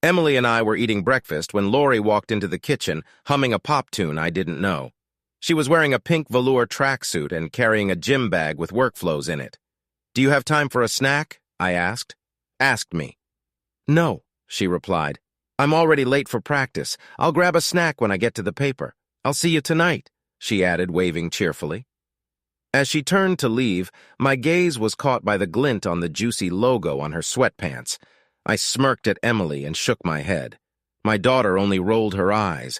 Emily and I were eating breakfast when Lori walked into the kitchen, humming a pop tune I didn't know. She was wearing a pink velour tracksuit and carrying a gym bag with workflows in it. "Do you have time for a snack?" I asked. "Asked me." "No," she replied. "I'm already late for practice. I'll grab a snack when I get to the paper. I'll see you tonight," she added, waving cheerfully. As she turned to leave, my gaze was caught by the glint on the juicy logo on her sweatpants. I smirked at Emily and shook my head. My daughter only rolled her eyes.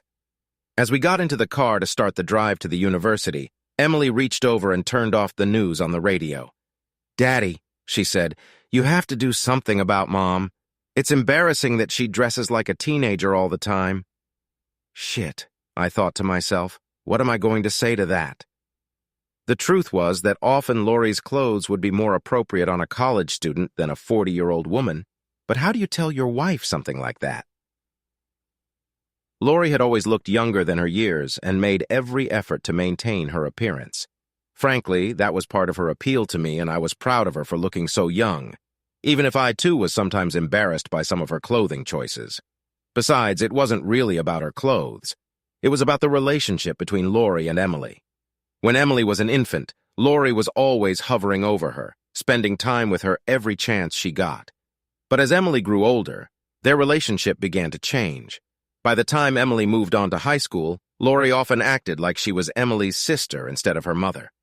As we got into the car to start the drive to the university, Emily reached over and turned off the news on the radio. "Daddy," she said, "you have to do something about Mom. It's embarrassing that she dresses like a teenager all the time." Shit, I thought to myself, what am I going to say to that? The truth was that often Lori's clothes would be more appropriate on a college student than a 40-year-old woman. But how do you tell your wife something like that? Lori had always looked younger than her years and made every effort to maintain her appearance. Frankly, that was part of her appeal to me, and I was proud of her for looking so young, even if I too was sometimes embarrassed by some of her clothing choices. Besides, it wasn't really about her clothes. It was about the relationship between Lori and Emily. When Emily was an infant, Lori was always hovering over her, spending time with her every chance she got. But as Emily grew older, their relationship began to change. By the time Emily moved on to high school, Lori often acted like she was Emily's sister instead of her mother.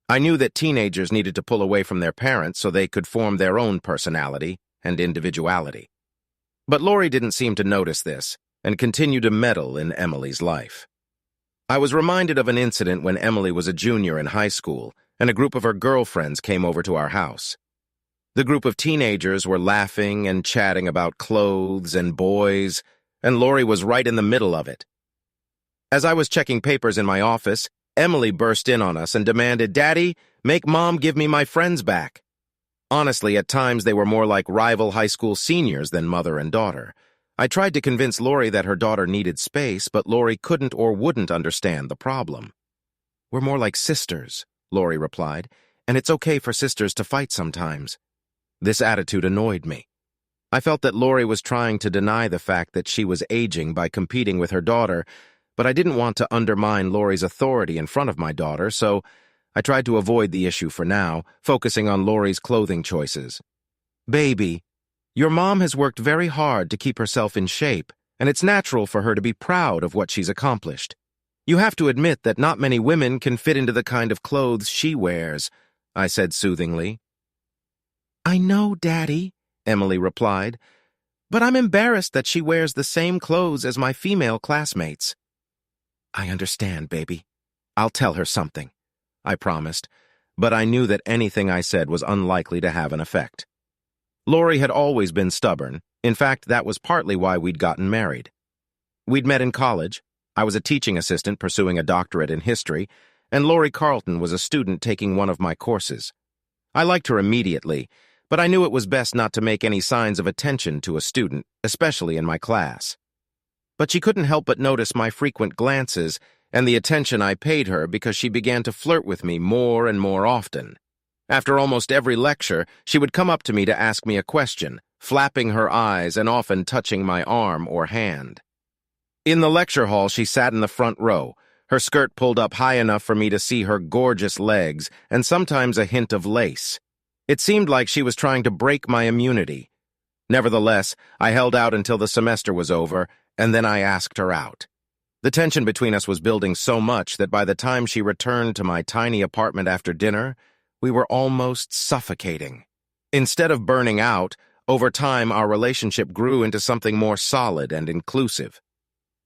I knew that teenagers needed to pull away from their parents so they could form their own personality and individuality. But Lori didn't seem to notice this and continued to meddle in Emily's life. I was reminded of an incident when Emily was a junior in high school and a group of her girlfriends came over to our house. The group of teenagers were laughing and chatting about clothes and boys, and Lori was right in the middle of it. As I was checking papers in my office, Emily burst in on us and demanded, "Daddy, make Mom give me my friends back." Honestly, at times they were more like rival high school seniors than mother and daughter. I tried to convince Lori that her daughter needed space, but Lori couldn't or wouldn't understand the problem. "We're more like sisters," Lori replied, "and it's okay for sisters to fight sometimes." This attitude annoyed me. I felt that Lori was trying to deny the fact that she was aging by competing with her daughter, but I didn't want to undermine Lori's authority in front of my daughter, so I tried to avoid the issue for now, focusing on Lori's clothing choices. "Baby, your mom has worked very hard to keep herself in shape, and it's natural for her to be proud of what she's accomplished. You have to admit that not many women can fit into the kind of clothes she wears," I said soothingly. "I know, Daddy," Emily replied, "but I'm embarrassed that she wears the same clothes as my female classmates." "I understand, baby. I'll tell her something," I promised, but I knew that anything I said was unlikely to have an effect. Lori had always been stubborn. In fact, that was partly why we'd gotten married. We'd met in college. I was a teaching assistant pursuing a doctorate in history, and Lori Carlton was a student taking one of my courses. I liked her immediately, but I knew it was best not to make any signs of attention to a student, especially in my class. But she couldn't help but notice my frequent glances and the attention I paid her because she began to flirt with me more and more often. After almost every lecture, she would come up to me to ask me a question, flapping her eyes and often touching my arm or hand. In the lecture hall, she sat in the front row, her skirt pulled up high enough for me to see her gorgeous legs and sometimes a hint of lace. It seemed like she was trying to break my immunity. Nevertheless, I held out until the semester was over, and then I asked her out. The tension between us was building so much that by the time she returned to my tiny apartment after dinner, we were almost suffocating. Instead of burning out, over time our relationship grew into something more solid and inclusive.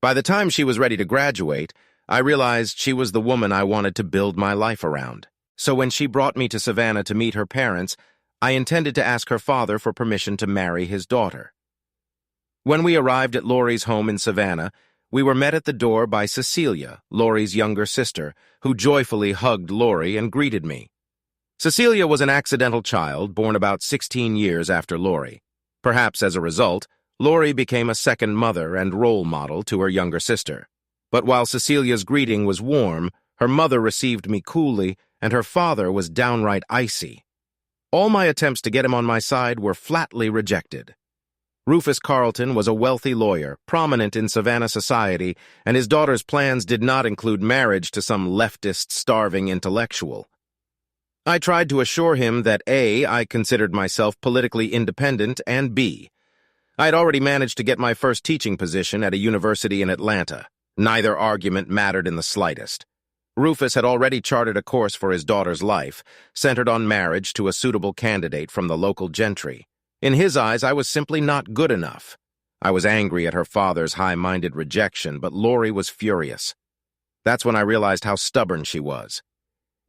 By the time she was ready to graduate, I realized she was the woman I wanted to build my life around. So when she brought me to Savannah to meet her parents, I intended to ask her father for permission to marry his daughter. When we arrived at Lori's home in Savannah, we were met at the door by Cecilia, Lori's younger sister, who joyfully hugged Lori and greeted me. Cecilia was an accidental child born about 16 years after Lori. Perhaps as a result, Lori became a second mother and role model to her younger sister. But while Cecilia's greeting was warm, her mother received me coolly, and her father was downright icy. All my attempts to get him on my side were flatly rejected. Rufus Carlton was a wealthy lawyer, prominent in Savannah society, and his daughter's plans did not include marriage to some leftist, starving intellectual. I tried to assure him that A, I considered myself politically independent, and B, I had already managed to get my first teaching position at a university in Atlanta. Neither argument mattered in the slightest. Rufus had already charted a course for his daughter's life, centered on marriage to a suitable candidate from the local gentry. In his eyes, I was simply not good enough. I was angry at her father's high-minded rejection, but Lori was furious. That's when I realized how stubborn she was.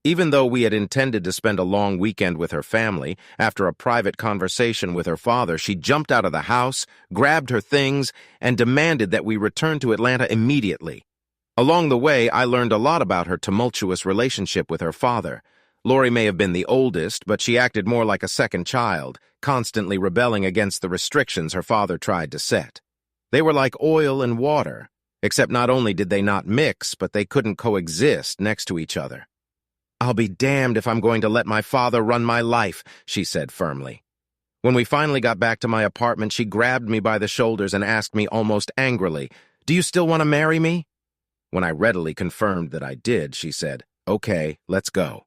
Even though we had intended to spend a long weekend with her family, after a private conversation with her father, she jumped out of the house, grabbed her things, and demanded that we return to Atlanta immediately. Along the way, I learned a lot about her tumultuous relationship with her father. Lori may have been the oldest, but she acted more like a second child, constantly rebelling against the restrictions her father tried to set. They were like oil and water, except not only did they not mix, but they couldn't coexist next to each other. "I'll be damned if I'm going to let my father run my life," she said firmly. When we finally got back to my apartment, she grabbed me by the shoulders and asked me almost angrily, "Do you still want to marry me?" When I readily confirmed that I did, she said, "Okay, let's go."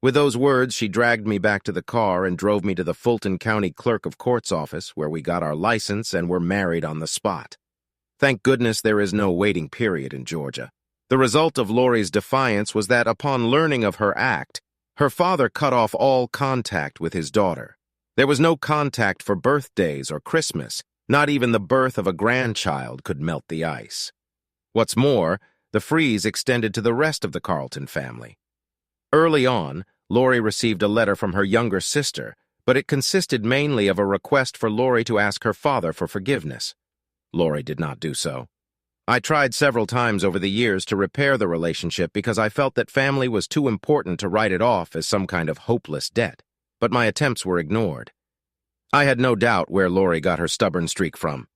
With those words, she dragged me back to the car and drove me to the Fulton County Clerk of Court's office, where we got our license and were married on the spot. Thank goodness there is no waiting period in Georgia. The result of Lori's defiance was that upon learning of her act, her father cut off all contact with his daughter. There was no contact for birthdays or Christmas. Not even the birth of a grandchild could melt the ice. What's more, the freeze extended to the rest of the Carlton family. Early on, Lori received a letter from her younger sister, but it consisted mainly of a request for Lori to ask her father for forgiveness. Lori did not do so. I tried several times over the years to repair the relationship because I felt that family was too important to write it off as some kind of hopeless debt, but my attempts were ignored. I had no doubt where Lori got her stubborn streak from.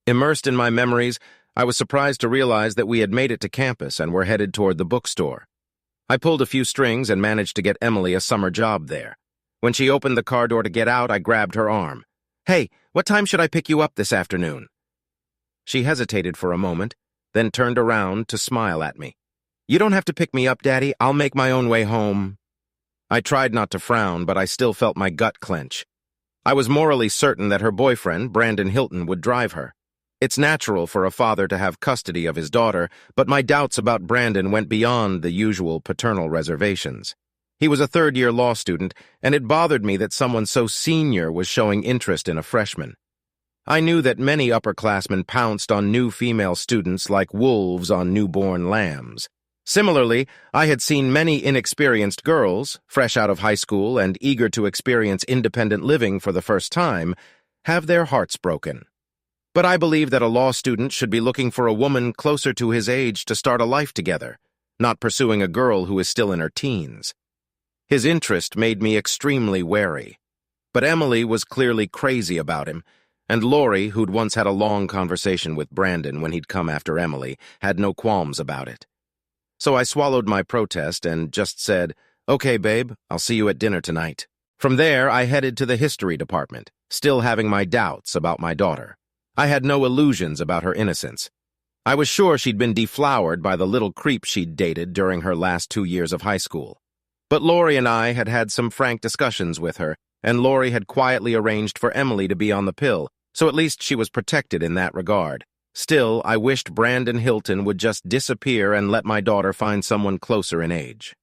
Immersed in my memories, I was surprised to realize that we had made it to campus and were headed toward the bookstore. I pulled a few strings and managed to get Emily a summer job there. When she opened the car door to get out, I grabbed her arm. "Hey, what time should I pick you up this afternoon?" She hesitated for a moment, then turned around to smile at me. "You don't have to pick me up, Daddy. I'll make my own way home." I tried not to frown, but I still felt my gut clench. I was morally certain that her boyfriend, Brandon Hilton, would drive her. It's natural for a father to have custody of his daughter, but my doubts about Brandon went beyond the usual paternal reservations. He was a third-year law student, and it bothered me that someone so senior was showing interest in a freshman. I knew that many upperclassmen pounced on new female students like wolves on newborn lambs. Similarly, I had seen many inexperienced girls, fresh out of high school and eager to experience independent living for the first time, have their hearts broken. But I believe that a law student should be looking for a woman closer to his age to start a life together, not pursuing a girl who is still in her teens. His interest made me extremely wary. But Emily was clearly crazy about him, and Lori, who'd once had a long conversation with Brandon when he'd come after Emily, had no qualms about it. So I swallowed my protest and just said, "Okay, babe, I'll see you at dinner tonight." From there, I headed to the history department, still having my doubts about my daughter. I had no illusions about her innocence. I was sure she'd been deflowered by the little creep she'd dated during her last 2 years of high school. But Lori and I had had some frank discussions with her, and Lori had quietly arranged for Emily to be on the pill, so at least she was protected in that regard. Still, I wished Brandon Hilton would just disappear and let my daughter find someone closer in age.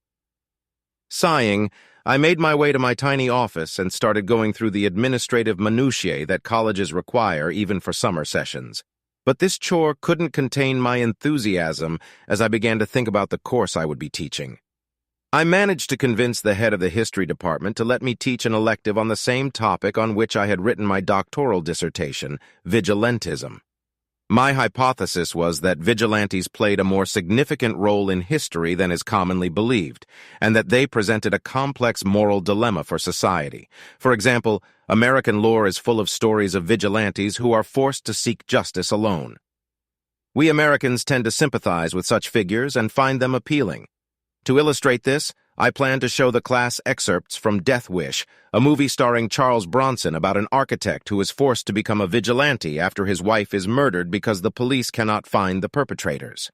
Sighing, I made my way to my tiny office and started going through the administrative minutiae that colleges require even for summer sessions. But this chore couldn't contain my enthusiasm as I began to think about the course I would be teaching. I managed to convince the head of the history department to let me teach an elective on the same topic on which I had written my doctoral dissertation, vigilantism. My hypothesis was that vigilantes played a more significant role in history than is commonly believed, and that they presented a complex moral dilemma for society. For example, American lore is full of stories of vigilantes who are forced to seek justice alone. We Americans tend to sympathize with such figures and find them appealing. To illustrate this, I plan to show the class excerpts from Death Wish, a movie starring Charles Bronson about an architect who is forced to become a vigilante after his wife is murdered because the police cannot find the perpetrators.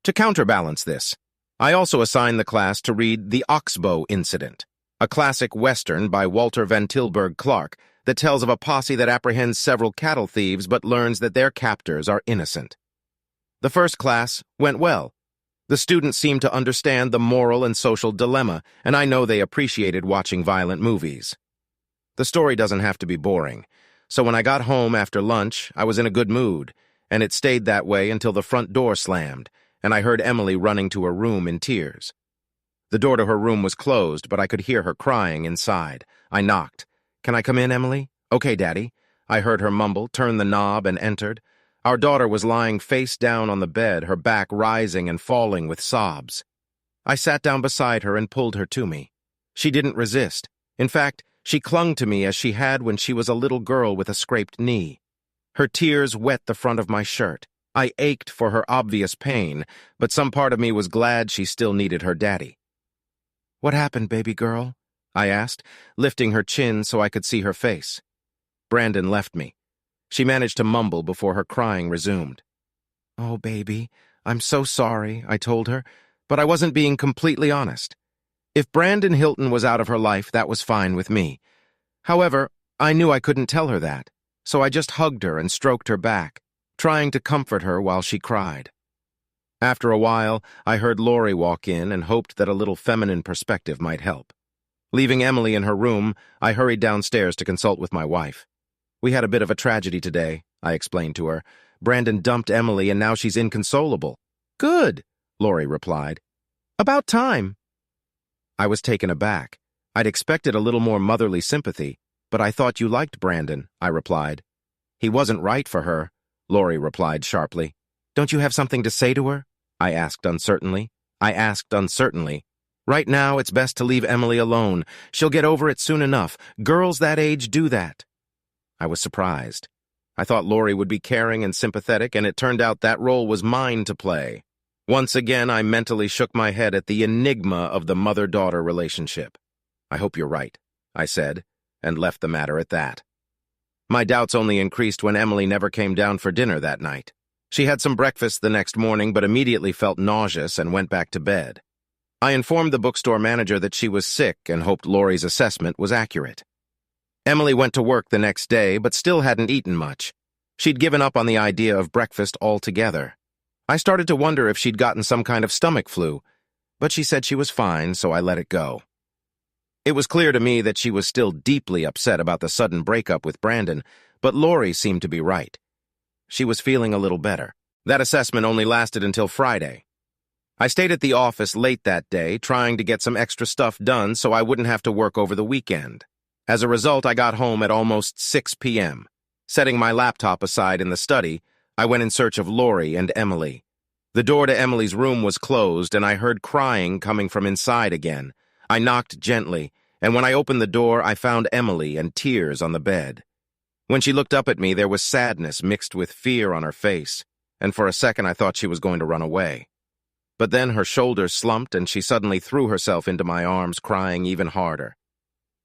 To counterbalance this, I also assign the class to read The Oxbow Incident, a classic Western by Walter Van Tilburg Clark that tells of a posse that apprehends several cattle thieves but learns that their captors are innocent. The first class went well. The students seemed to understand the moral and social dilemma, and I know they appreciated watching violent movies. The story doesn't have to be boring, so when I got home after lunch, I was in a good mood, and it stayed that way until the front door slammed, and I heard Emily running to her room in tears. The door to her room was closed, but I could hear her crying inside. I knocked. "Can I come in, Emily?" "Okay, Daddy." I heard her mumble, turned the knob, and entered. Our daughter was lying face down on the bed, her back rising and falling with sobs. I sat down beside her and pulled her to me. She didn't resist. In fact, she clung to me as she had when she was a little girl with a scraped knee. Her tears wet the front of my shirt. I ached for her obvious pain, but some part of me was glad she still needed her daddy. "What happened, baby girl?" I asked, lifting her chin so I could see her face. Brandon left me. She managed to mumble before her crying resumed. "Oh, baby, I'm so sorry," I told her, but I wasn't being completely honest. If Brandon Hilton was out of her life, that was fine with me. However, I knew I couldn't tell her that, so I just hugged her and stroked her back, trying to comfort her while she cried. After a while, I heard Lori walk in and hoped that a little feminine perspective might help. Leaving Emily in her room, I hurried downstairs to consult with my wife. "We had a bit of a tragedy today," I explained to her. "Brandon dumped Emily and now she's inconsolable." "Good," Lori replied. "About time." I was taken aback. I'd expected a little more motherly sympathy, but I thought you liked Brandon, I replied. "He wasn't right for her," Lori replied sharply. "Don't you have something to say to her?" I asked uncertainly. "Right now, it's best to leave Emily alone. She'll get over it soon enough. Girls that age do that." I was surprised. I thought Lori would be caring and sympathetic, and it turned out that role was mine to play. Once again, I mentally shook my head at the enigma of the mother-daughter relationship. "I hope you're right," I said, and left the matter at that. My doubts only increased when Emily never came down for dinner that night. She had some breakfast the next morning, but immediately felt nauseous and went back to bed. I informed the bookstore manager that she was sick and hoped Lori's assessment was accurate. Emily went to work the next day, but still hadn't eaten much. She'd given up on the idea of breakfast altogether. I started to wonder if she'd gotten some kind of stomach flu, but she said she was fine, so I let it go. It was clear to me that she was still deeply upset about the sudden breakup with Brandon, but Lori seemed to be right. She was feeling a little better. That assessment only lasted until Friday. I stayed at the office late that day, trying to get some extra stuff done so I wouldn't have to work over the weekend. As a result, I got home at almost 6 p.m. Setting my laptop aside in the study, I went in search of Lori and Emily. The door to Emily's room was closed, and I heard crying coming from inside again. I knocked gently, and when I opened the door, I found Emily and tears on the bed. When she looked up at me, there was sadness mixed with fear on her face, and for a second I thought she was going to run away. But then her shoulders slumped, and she suddenly threw herself into my arms, crying even harder.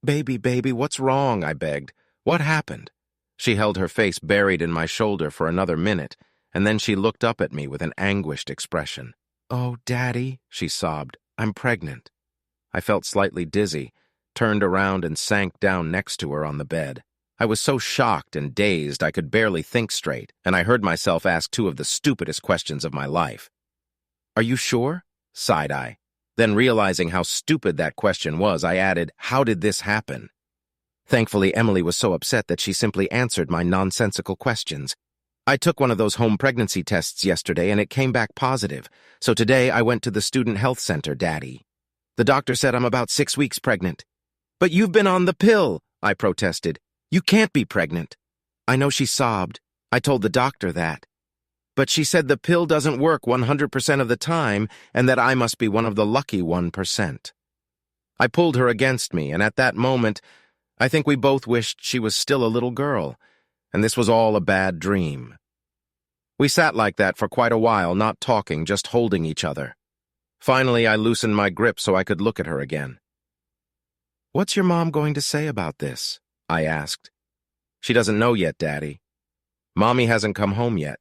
"Baby, baby, what's wrong?" I begged. "What happened?" She held her face buried in my shoulder for another minute, and then she looked up at me with an anguished expression. "Oh, Daddy," she sobbed, "I'm pregnant." I felt slightly dizzy, turned around and sank down next to her on the bed. I was so shocked and dazed I could barely think straight, and I heard myself ask two of the stupidest questions of my life. "Are you sure?" sighed I. Then realizing how stupid that question was, I added, "How did this happen?" Thankfully, Emily was so upset that she simply answered my nonsensical questions. "I took one of those home pregnancy tests yesterday, and it came back positive. So today I went to the student health center, Daddy. The doctor said I'm about 6 weeks pregnant." "But you've been on the pill," I protested. "You can't be pregnant." I know she sobbed. I told the doctor that. But she said the pill doesn't work 100% of the time and that I must be one of the lucky 1%. I pulled her against me, and at that moment, I think we both wished she was still a little girl, and this was all a bad dream. We sat like that for quite a while, not talking, just holding each other. Finally, I loosened my grip so I could look at her again. "What's your mom going to say about this?" I asked. "She doesn't know yet, Daddy. Mommy hasn't come home yet."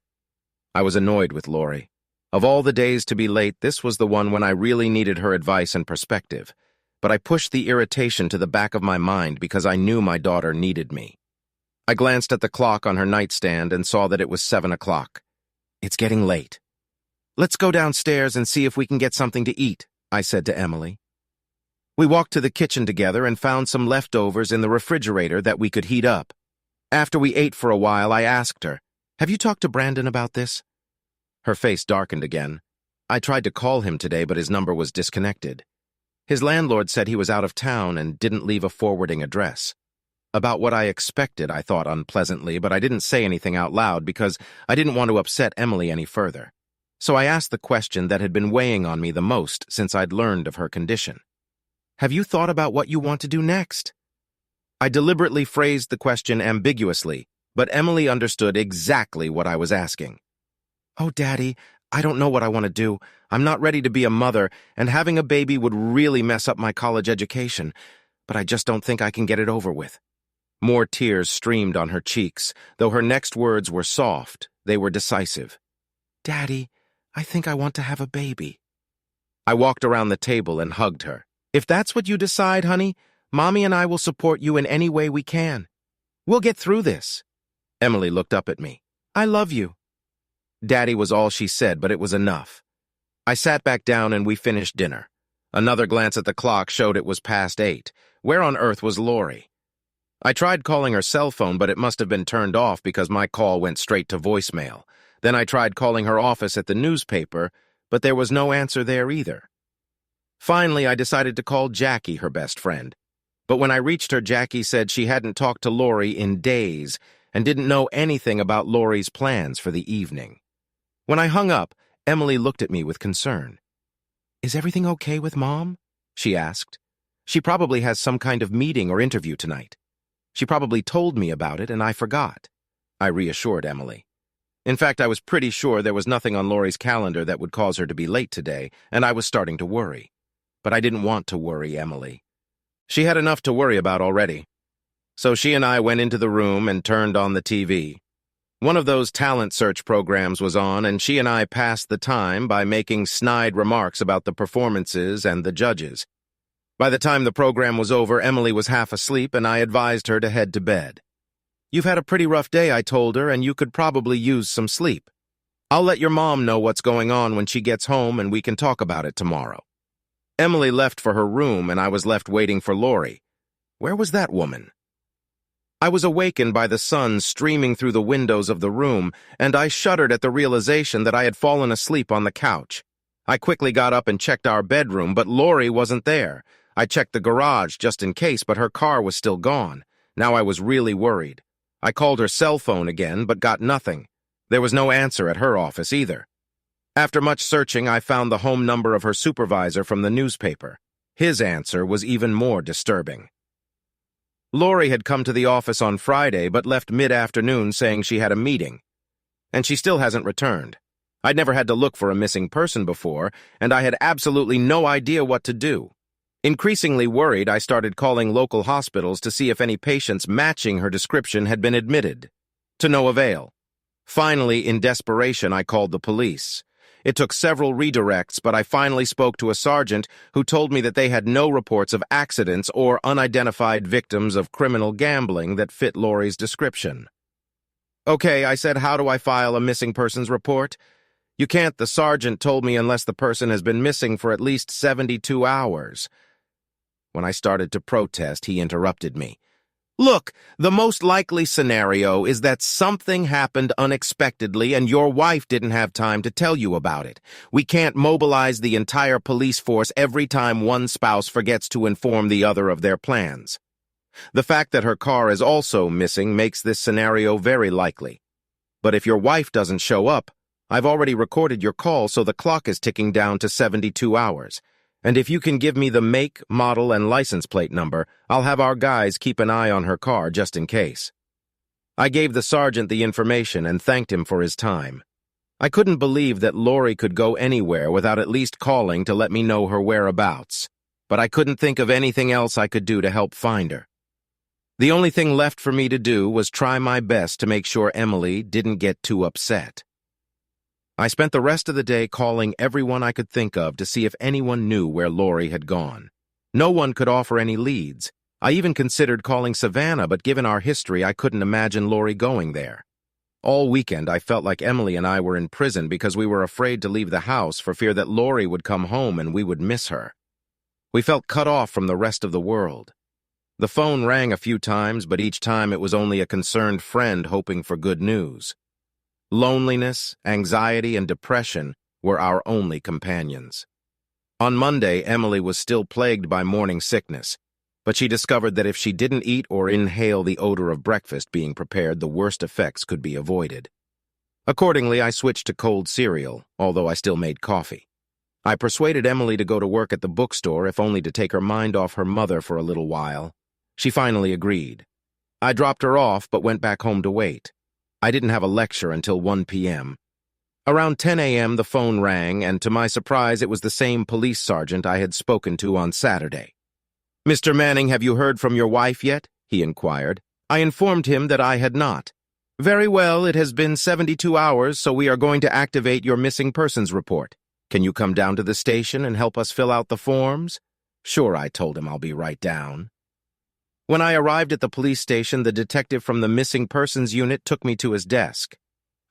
I was annoyed with Lori. Of all the days to be late, this was the one when I really needed her advice and perspective. But I pushed the irritation to the back of my mind because I knew my daughter needed me. I glanced at the clock on her nightstand and saw that it was 7 o'clock. "It's getting late. Let's go downstairs and see if we can get something to eat," I said to Emily. We walked to the kitchen together and found some leftovers in the refrigerator that we could heat up. After we ate for a while, I asked her, "Have you talked to Brandon about this?" Her face darkened again. "I tried to call him today, but his number was disconnected. His landlord said he was out of town and didn't leave a forwarding address." About what I expected, I thought unpleasantly, but I didn't say anything out loud because I didn't want to upset Emily any further. So I asked the question that had been weighing on me the most since I'd learned of her condition. "Have you thought about what you want to do next?" I deliberately phrased the question ambiguously, but Emily understood exactly what I was asking. "Oh, Daddy, I don't know what I want to do. I'm not ready to be a mother, and having a baby would really mess up my college education, but I just don't think I can get it over with." More tears streamed on her cheeks. Though her next words were soft, they were decisive. "Daddy, I think I want to have a baby." I walked around the table and hugged her. "If that's what you decide, honey, Mommy and I will support you in any way we can. We'll get through this." Emily looked up at me. "I love you." Daddy was all she said, but it was enough. I sat back down and we finished dinner. Another glance at the clock showed it was past 8. Where on earth was Lori? I tried calling her cell phone, but it must have been turned off because my call went straight to voicemail. Then I tried calling her office at the newspaper, but there was no answer there either. Finally, I decided to call Jackie, her best friend. But when I reached her, Jackie said she hadn't talked to Lori in days and didn't know anything about Lori's plans for the evening. When I hung up, Emily looked at me with concern. "Is everything okay with Mom?" she asked. "She probably has some kind of meeting or interview tonight. She probably told me about it and I forgot." I reassured Emily. In fact, I was pretty sure there was nothing on Lori's calendar that would cause her to be late today, and I was starting to worry. But I didn't want to worry Emily. She had enough to worry about already. So she and I went into the room and turned on the TV. One of those talent search programs was on, and she and I passed the time by making snide remarks about the performances and the judges. By the time the program was over, Emily was half asleep, and I advised her to head to bed. "You've had a pretty rough day," I told her, "and you could probably use some sleep. I'll let your mom know what's going on when she gets home, and we can talk about it tomorrow." Emily left for her room, and I was left waiting for Lori. Where was that woman? I was awakened by the sun streaming through the windows of the room, and I shuddered at the realization that I had fallen asleep on the couch. I quickly got up and checked our bedroom, but Lori wasn't there. I checked the garage just in case, but her car was still gone. Now I was really worried. I called her cell phone again, but got nothing. There was no answer at her office either. After much searching, I found the home number of her supervisor from the newspaper. His answer was even more disturbing. Lori had come to the office on Friday, but left mid-afternoon saying she had a meeting. And she still hasn't returned. I'd never had to look for a missing person before, and I had absolutely no idea what to do. Increasingly worried, I started calling local hospitals to see if any patients matching her description had been admitted. To no avail. Finally, in desperation, I called the police. It took several redirects, but I finally spoke to a sergeant who told me that they had no reports of accidents or unidentified victims of criminal gambling that fit Lori's description. "Okay," I said, "how do I file a missing persons report?" "You can't," the sergeant told me, "unless the person has been missing for at least 72 hours. When I started to protest, he interrupted me. "Look, the most likely scenario is that something happened unexpectedly and your wife didn't have time to tell you about it. We can't mobilize the entire police force every time one spouse forgets to inform the other of their plans. The fact that her car is also missing makes this scenario very likely. But if your wife doesn't show up, I've already recorded your call, so the clock is ticking down to 72 hours. And if you can give me the make, model, and license plate number, I'll have our guys keep an eye on her car just in case." I gave the sergeant the information and thanked him for his time. I couldn't believe that Lori could go anywhere without at least calling to let me know her whereabouts, but I couldn't think of anything else I could do to help find her. The only thing left for me to do was try my best to make sure Emily didn't get too upset. I spent the rest of the day calling everyone I could think of to see if anyone knew where Lori had gone. No one could offer any leads. I even considered calling Savannah, but given our history, I couldn't imagine Lori going there. All weekend, I felt like Emily and I were in prison because we were afraid to leave the house for fear that Lori would come home and we would miss her. We felt cut off from the rest of the world. The phone rang a few times, but each time it was only a concerned friend hoping for good news. Loneliness, anxiety, and depression were our only companions. On Monday, Emily was still plagued by morning sickness, but she discovered that if she didn't eat or inhale the odor of breakfast being prepared, the worst effects could be avoided. Accordingly, I switched to cold cereal, although I still made coffee. I persuaded Emily to go to work at the bookstore, if only to take her mind off her mother for a little while. She finally agreed. I dropped her off, but went back home to wait. I didn't have a lecture until 1 p.m. Around 10 a.m., the phone rang, and to my surprise, it was the same police sergeant I had spoken to on Saturday. "Mr. Manning, have you heard from your wife yet?" he inquired. I informed him that I had not. "Very well, it has been 72 hours, so we are going to activate your missing persons report. Can you come down to the station and help us fill out the forms?" "Sure," I told him. "I'll be right down." When I arrived at the police station, the detective from the missing persons unit took me to his desk.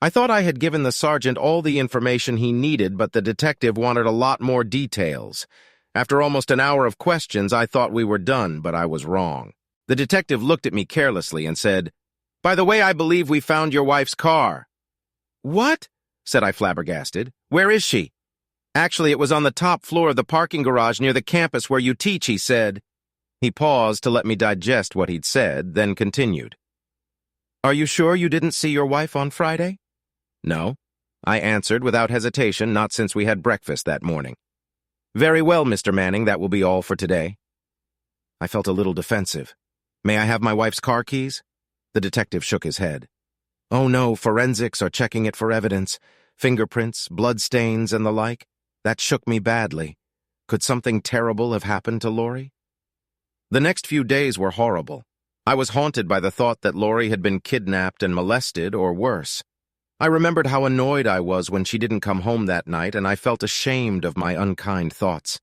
I thought I had given the sergeant all the information he needed, but the detective wanted a lot more details. After almost an hour of questions, I thought we were done, but I was wrong. The detective looked at me carelessly and said, "By the way, I believe we found your wife's car." "What?" said I, flabbergasted. "Where is she?" "Actually, it was on the top floor of the parking garage near the campus where you teach," he said. He paused to let me digest what he'd said, then continued. "Are you sure you didn't see your wife on Friday?" "No," I answered without hesitation, not since we had breakfast that morning. "Very well, Mr. Manning, that will be all for today." I felt a little defensive. "May I have my wife's car keys?" The detective shook his head. "Oh no, forensics are checking it for evidence. Fingerprints, blood stains, and the like. That shook me badly. Could something terrible have happened to Lori?" The next few days were horrible. I was haunted by the thought that Lori had been kidnapped and molested, or worse. I remembered how annoyed I was when she didn't come home that night, and I felt ashamed of my unkind thoughts.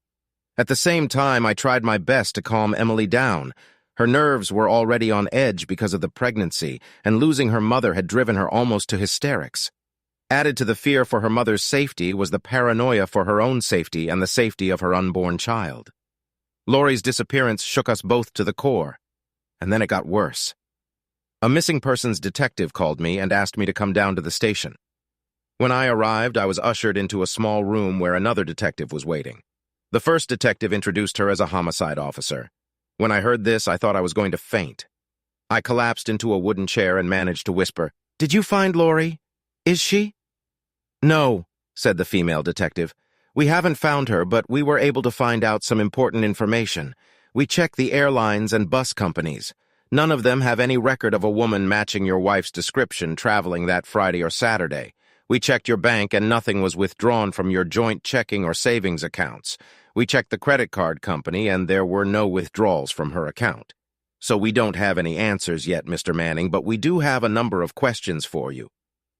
At the same time, I tried my best to calm Emily down. Her nerves were already on edge because of the pregnancy, and losing her mother had driven her almost to hysterics. Added to the fear for her mother's safety was the paranoia for her own safety and the safety of her unborn child. Lori's disappearance shook us both to the core, and then it got worse. A missing persons detective called me and asked me to come down to the station. When I arrived, I was ushered into a small room where another detective was waiting. The first detective introduced her as a homicide officer. When I heard this, I thought I was going to faint. I collapsed into a wooden chair and managed to whisper, "Did you find Lori? Is she?" "No," said the female detective. "We haven't found her, but we were able to find out some important information. We checked the airlines and bus companies. None of them have any record of a woman matching your wife's description traveling that Friday or Saturday. We checked your bank and nothing was withdrawn from your joint checking or savings accounts. We checked the credit card company and there were no withdrawals from her account. So we don't have any answers yet, Mr. Manning, but we do have a number of questions for you."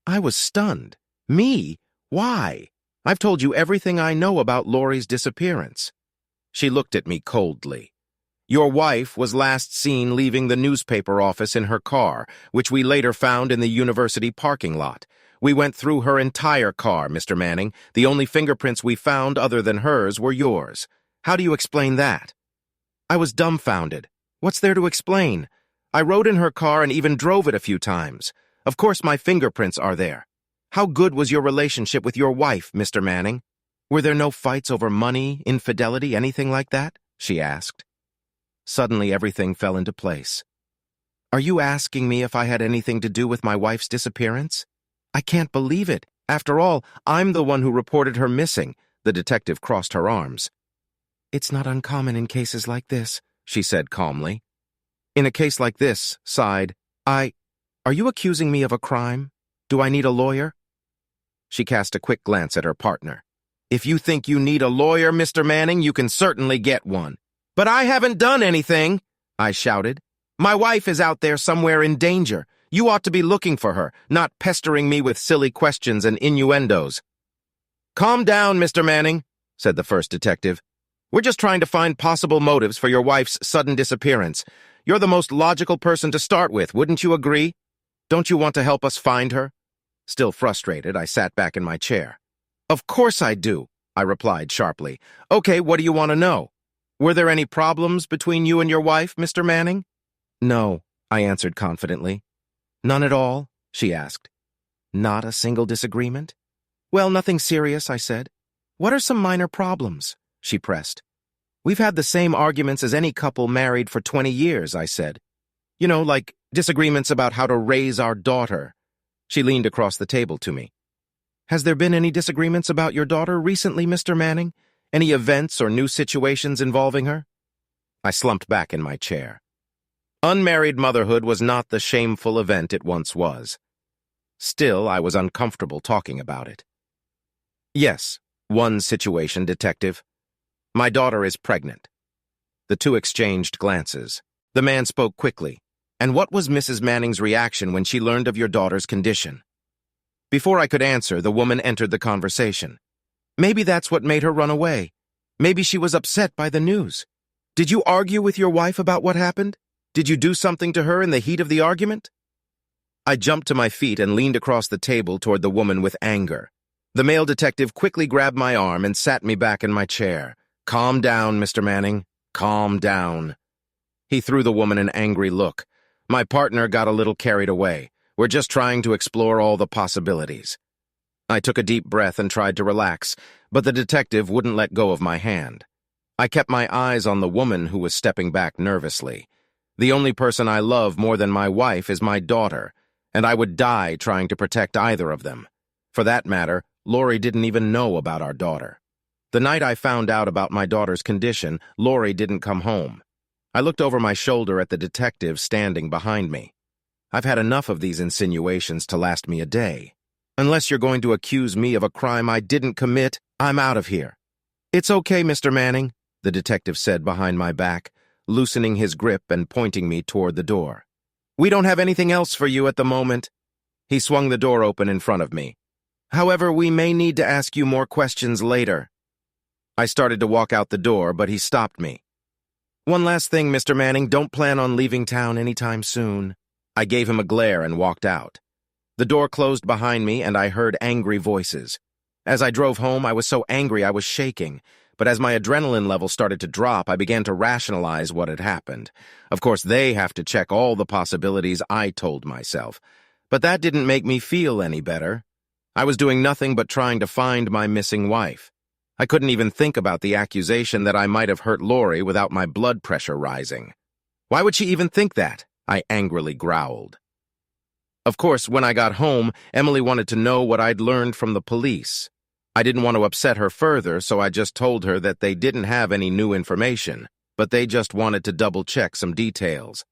I was stunned. "Me? Why? I've told you everything I know about Lori's disappearance." She looked at me coldly. "Your wife was last seen leaving the newspaper office in her car, which we later found in the university parking lot. We went through her entire car, Mr. Manning. The only fingerprints we found other than hers were yours. How do you explain that?" I was dumbfounded. What's there to explain? I rode in her car and even drove it a few times. Of course my fingerprints are there. How good was your relationship with your wife, Mr. Manning? Were there no fights over money, infidelity, anything like that?" she asked. Suddenly, everything fell into place. "Are you asking me if I had anything to do with my wife's disappearance? I can't believe it. After all, I'm the one who reported her missing." The detective crossed her arms. "It's not uncommon in cases like this," she said calmly. "In a case like this," sighed, Are you accusing me of a crime? Do I need a lawyer?" She cast a quick glance at her partner. "If you think you need a lawyer, Mr. Manning, you can certainly get one." "But I haven't done anything," I shouted. "My wife is out there somewhere in danger. You ought to be looking for her, not pestering me with silly questions and innuendos." "Calm down, Mr. Manning," said the first detective. "We're just trying to find possible motives for your wife's sudden disappearance. You're the most logical person to start with, wouldn't you agree? Don't you want to help us find her?" Still frustrated, I sat back in my chair. "Of course I do," I replied sharply. "Okay, what do you want to know? Were there any problems between you and your wife, Mr. Manning?" "No," I answered confidently. "None at all?" she asked. "Not a single disagreement?" "Well, nothing serious," I said. "What are some minor problems?" she pressed. "We've had the same arguments as any couple married for 20 years, I said. "You know, like disagreements about how to raise our daughter." She leaned across the table to me. "Has there been any disagreements about your daughter recently, Mr. Manning? Any events or new situations involving her?" I slumped back in my chair. Unmarried motherhood was not the shameful event it once was. Still, I was uncomfortable talking about it. "Yes, one situation, Detective. My daughter is pregnant." The two exchanged glances. The man spoke quickly. "And what was Mrs. Manning's reaction when she learned of your daughter's condition?" Before I could answer, the woman entered the conversation. "Maybe that's what made her run away. Maybe she was upset by the news. Did you argue with your wife about what happened? Did you do something to her in the heat of the argument?" I jumped to my feet and leaned across the table toward the woman with anger. The male detective quickly grabbed my arm and sat me back in my chair. "Calm down, Mr. Manning. Calm down." He threw the woman an angry look. "My partner got a little carried away. We're just trying to explore all the possibilities." I took a deep breath and tried to relax, but the detective wouldn't let go of my hand. I kept my eyes on the woman who was stepping back nervously. The only person I love more than my wife is my daughter, and I would die trying to protect either of them. For that matter, Lori didn't even know about our daughter. The night I found out about my daughter's condition, Lori didn't come home. I looked over my shoulder at the detective standing behind me. I've had enough of these insinuations to last me a day. Unless you're going to accuse me of a crime I didn't commit, I'm out of here. "It's okay, Mr. Manning," the detective said behind my back, loosening his grip and pointing me toward the door. "We don't have anything else for you at the moment." He swung the door open in front of me. "However, we may need to ask you more questions later." I started to walk out the door, but he stopped me. "One last thing, Mr. Manning, don't plan on leaving town anytime soon." I gave him a glare and walked out. The door closed behind me, and I heard angry voices. As I drove home, I was so angry I was shaking, but as my adrenaline level started to drop, I began to rationalize what had happened. Of course, they have to check all the possibilities, I told myself. But that didn't make me feel any better. I was doing nothing but trying to find my missing wife. I couldn't even think about the accusation that I might have hurt Lori without my blood pressure rising. Why would she even think that? I angrily growled. Of course, when I got home, Emily wanted to know what I'd learned from the police. I didn't want to upset her further, so I just told her that they didn't have any new information, but they just wanted to double-check some details.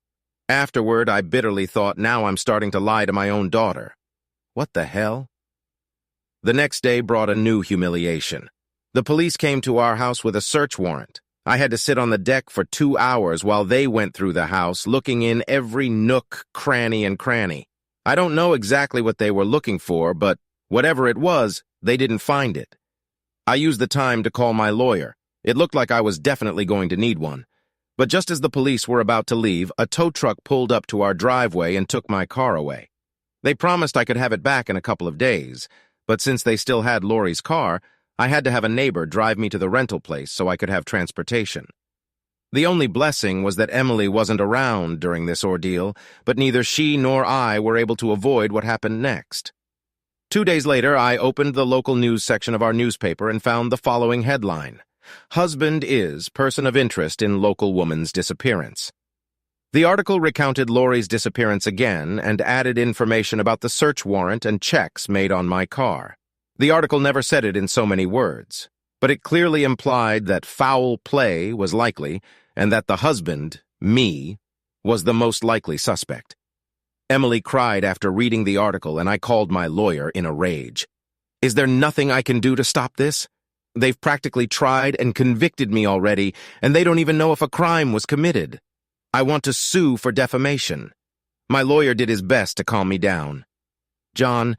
Afterward, I bitterly thought, now I'm starting to lie to my own daughter. What the hell? The next day brought a new humiliation. The police came to our house with a search warrant. I had to sit on the deck for 2 hours while they went through the house, looking in every nook, cranny, and cranny. I don't know exactly what they were looking for, but whatever it was, they didn't find it. I used the time to call my lawyer. It looked like I was definitely going to need one. But just as the police were about to leave, a tow truck pulled up to our driveway and took my car away. They promised I could have it back in a couple of days, but since they still had Lori's car, I had to have a neighbor drive me to the rental place so I could have transportation. The only blessing was that Emily wasn't around during this ordeal, but neither she nor I were able to avoid what happened next. 2 days later, I opened the local news section of our newspaper and found the following headline: "Husband is person of interest in local woman's disappearance." The article recounted Lori's disappearance again and added information about the search warrant and checks made on my car. The article never said it in so many words, but it clearly implied that foul play was likely and that the husband, me, was the most likely suspect. Emily cried after reading the article, and I called my lawyer in a rage. Is there nothing I can do to stop this? They've practically tried and convicted me already, and they don't even know if a crime was committed. I want to sue for defamation. My lawyer did his best to calm me down. John,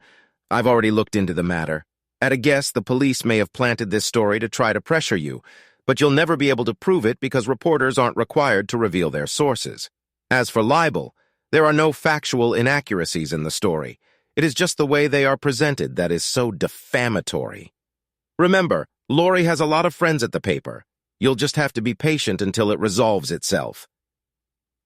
I've already looked into the matter. At a guess, the police may have planted this story to try to pressure you, but you'll never be able to prove it because reporters aren't required to reveal their sources. As for libel, there are no factual inaccuracies in the story. It is just the way they are presented that is so defamatory. Remember, Lori has a lot of friends at the paper. You'll just have to be patient until it resolves itself.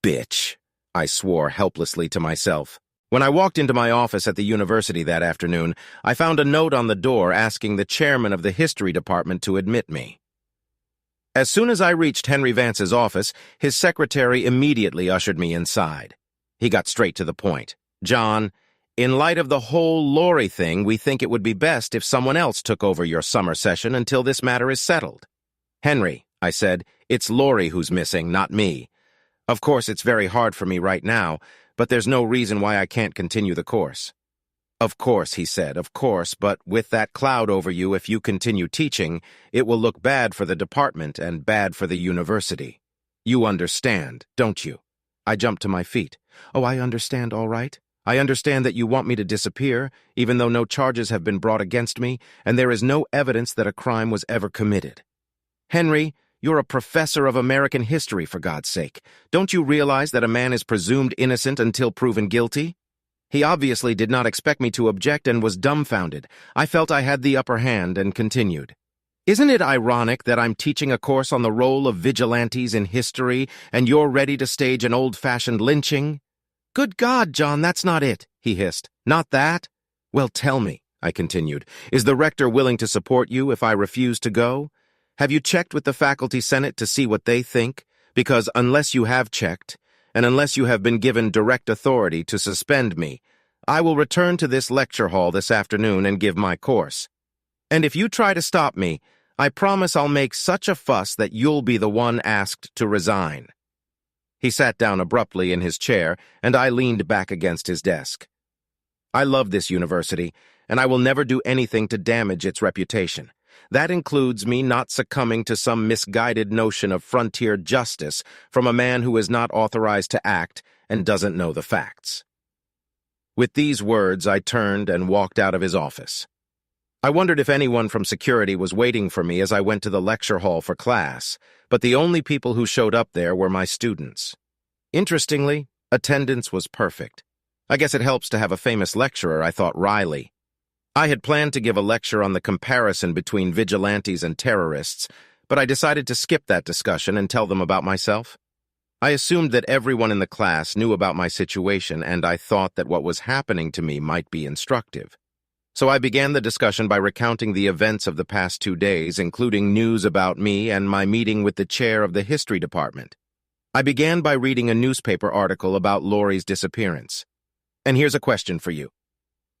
Bitch, I swore helplessly to myself. When I walked into my office at the university that afternoon, I found a note on the door asking the chairman of the history department to admit me. As soon as I reached Henry Vance's office, his secretary immediately ushered me inside. He got straight to the point. John, in light of the whole Lori thing, we think it would be best if someone else took over your summer session until this matter is settled. Henry, I said, it's Lori who's missing, not me. Of course, it's very hard for me right now, but there's no reason why I can't continue the course. Of course, he said, of course, but with that cloud over you, if you continue teaching, it will look bad for the department and bad for the university. You understand, don't you? I jumped to my feet. Oh, I understand, all right. I understand that you want me to disappear, even though no charges have been brought against me, and there is no evidence that a crime was ever committed. Henry, you're a professor of American history, for God's sake. Don't you realize that a man is presumed innocent until proven guilty? He obviously did not expect me to object and was dumbfounded. I felt I had the upper hand and continued. Isn't it ironic that I'm teaching a course on the role of vigilantes in history and you're ready to stage an old-fashioned lynching? Good God, John, that's not it, he hissed. Not that? Well, tell me, I continued, is the rector willing to support you if I refuse to go? Have you checked with the faculty senate to see what they think? Because unless you have checked, and unless you have been given direct authority to suspend me, I will return to this lecture hall this afternoon and give my course. And if you try to stop me, I promise I'll make such a fuss that you'll be the one asked to resign. He sat down abruptly in his chair, and I leaned back against his desk. I love this university, and I will never do anything to damage its reputation. That includes me not succumbing to some misguided notion of frontier justice from a man who is not authorized to act and doesn't know the facts. With these words, I turned and walked out of his office. I wondered if anyone from security was waiting for me as I went to the lecture hall for class, but the only people who showed up there were my students. Interestingly, attendance was perfect. I guess it helps to have a famous lecturer, I thought wryly. I had planned to give a lecture on the comparison between vigilantes and terrorists, but I decided to skip that discussion and tell them about myself. I assumed that everyone in the class knew about my situation, and I thought that what was happening to me might be instructive. So I began the discussion by recounting the events of the past 2 days, including news about me and my meeting with the chair of the history department. I began by reading a newspaper article about Lori's disappearance. And here's a question for you.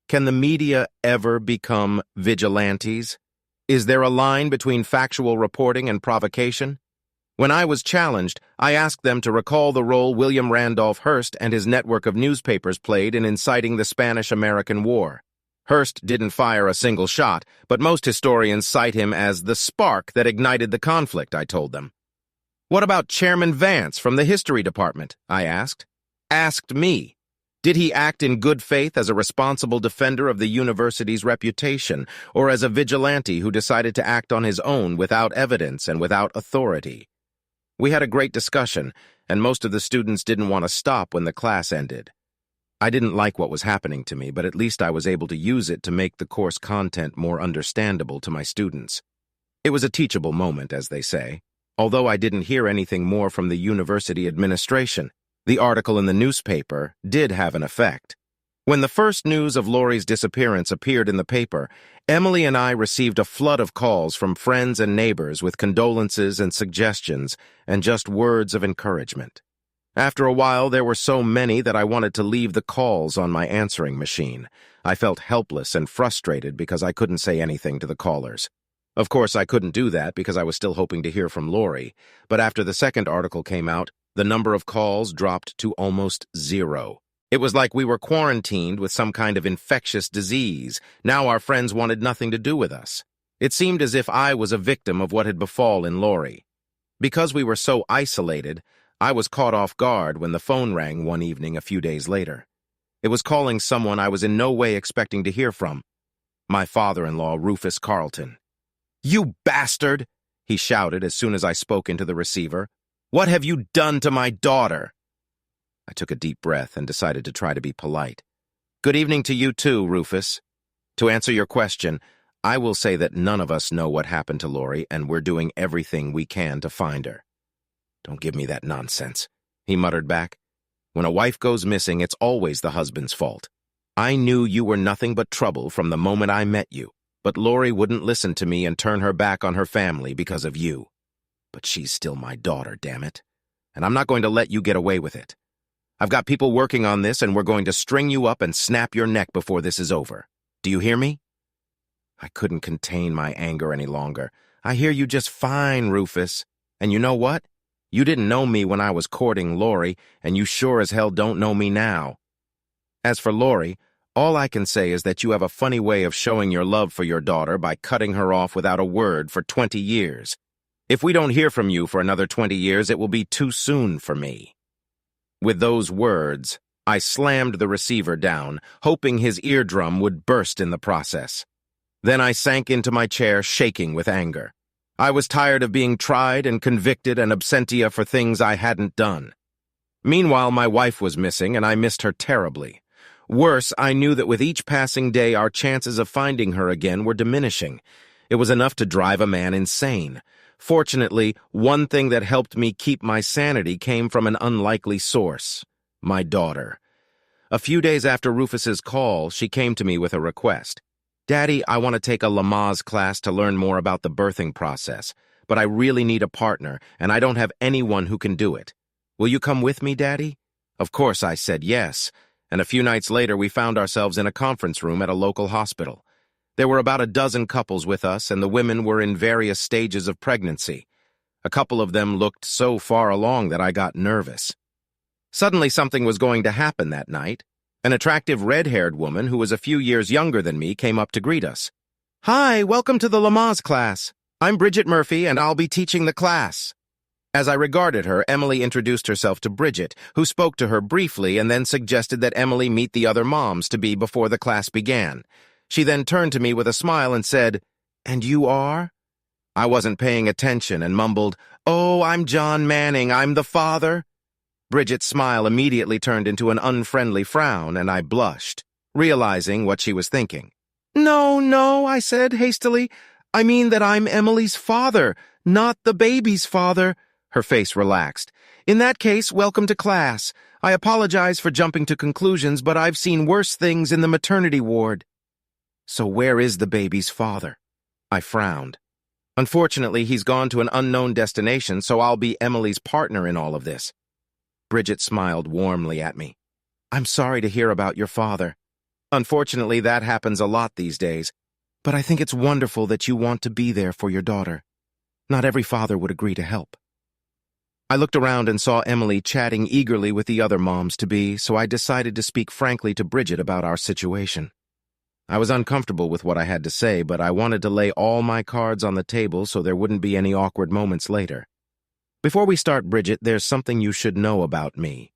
Can the media ever become vigilantes? Is there a line between factual reporting and provocation? When I was challenged, I asked them to recall the role William Randolph Hearst and his network of newspapers played in inciting the Spanish-American War. Hearst didn't fire a single shot, but most historians cite him as the spark that ignited the conflict, I told them. What about Chairman Vance from the history department? I asked. Asked me. Did he act in good faith as a responsible defender of the university's reputation, or as a vigilante who decided to act on his own without evidence and without authority? We had a great discussion, and most of the students didn't want to stop when the class ended. I didn't like what was happening to me, but at least I was able to use it to make the course content more understandable to my students. It was a teachable moment, as they say. Although I didn't hear anything more from the university administration, the article in the newspaper did have an effect. When the first news of Lori's disappearance appeared in the paper, Emily and I received a flood of calls from friends and neighbors with condolences and suggestions and just words of encouragement. After a while, there were so many that I wanted to leave the calls on my answering machine. I felt helpless and frustrated because I couldn't say anything to the callers. Of course, I couldn't do that because I was still hoping to hear from Lori, but after the second article came out, the number of calls dropped to almost 0. It was like we were quarantined with some kind of infectious disease. Now our friends wanted nothing to do with us. It seemed as if I was a victim of what had befallen Lori. Because we were so isolated, I was caught off guard when the phone rang one evening a few days later. It was calling someone I was in no way expecting to hear from. My father-in-law, Rufus Carlton. "You bastard!" he shouted as soon as I spoke into the receiver. "What have you done to my daughter?" I took a deep breath and decided to try to be polite. "Good evening to you too, Rufus. To answer your question, I will say that none of us know what happened to Lori, and we're doing everything we can to find her." "Don't give me that nonsense," he muttered back. "When a wife goes missing, it's always the husband's fault. I knew you were nothing but trouble from the moment I met you, but Lori wouldn't listen to me and turn her back on her family because of you. But she's still my daughter, damn it, and I'm not going to let you get away with it. I've got people working on this, and we're going to string you up and snap your neck before this is over. Do you hear me?" I couldn't contain my anger any longer. "I hear you just fine, Rufus. And you know what? You didn't know me when I was courting Lori, and you sure as hell don't know me now. As for Lori, all I can say is that you have a funny way of showing your love for your daughter by cutting her off without a word for 20 years. If we don't hear from you for another 20 years, it will be too soon for me." With those words, I slammed the receiver down, hoping his eardrum would burst in the process. Then I sank into my chair, shaking with anger. I was tired of being tried and convicted and absentia for things I hadn't done. Meanwhile, my wife was missing, and I missed her terribly. Worse, I knew that with each passing day, our chances of finding her again were diminishing. It was enough to drive a man insane. Fortunately, one thing that helped me keep my sanity came from an unlikely source: my daughter. A few days after Rufus's call, she came to me with a request. "Daddy, I want to take a Lamaze class to learn more about the birthing process, but I really need a partner, and I don't have anyone who can do it. Will you come with me, Daddy?" Of course I said yes, and a few nights later we found ourselves in a conference room at a local hospital. There were about a dozen couples with us, and the women were in various stages of pregnancy. A couple of them looked so far along that I got nervous. Suddenly something was going to happen that night. An attractive red-haired woman who was a few years younger than me came up to greet us. "Hi, welcome to the Lamaze class. I'm Bridget Murphy, and I'll be teaching the class." As I regarded her, Emily introduced herself to Bridget, who spoke to her briefly and then suggested that Emily meet the other moms-to-be before the class began. She then turned to me with a smile and said, "And you are?" I wasn't paying attention and mumbled, "Oh, I'm John Manning. I'm the father." Bridget's smile immediately turned into an unfriendly frown, and I blushed, realizing what she was thinking. No, I said hastily. "I mean that I'm Emily's father, not the baby's father." Her face relaxed. "In that case, welcome to class. I apologize for jumping to conclusions, but I've seen worse things in the maternity ward." "So where is the baby's father?" I frowned. "Unfortunately, he's gone to an unknown destination, so I'll be Emily's partner in all of this." Bridget smiled warmly at me. "I'm sorry to hear about your father. Unfortunately, that happens a lot these days, but I think it's wonderful that you want to be there for your daughter. Not every father would agree to help." I looked around and saw Emily chatting eagerly with the other moms-to-be, so I decided to speak frankly to Bridget about our situation. I was uncomfortable with what I had to say, but I wanted to lay all my cards on the table so there wouldn't be any awkward moments later. "Before we start, Bridget, there's something you should know about me.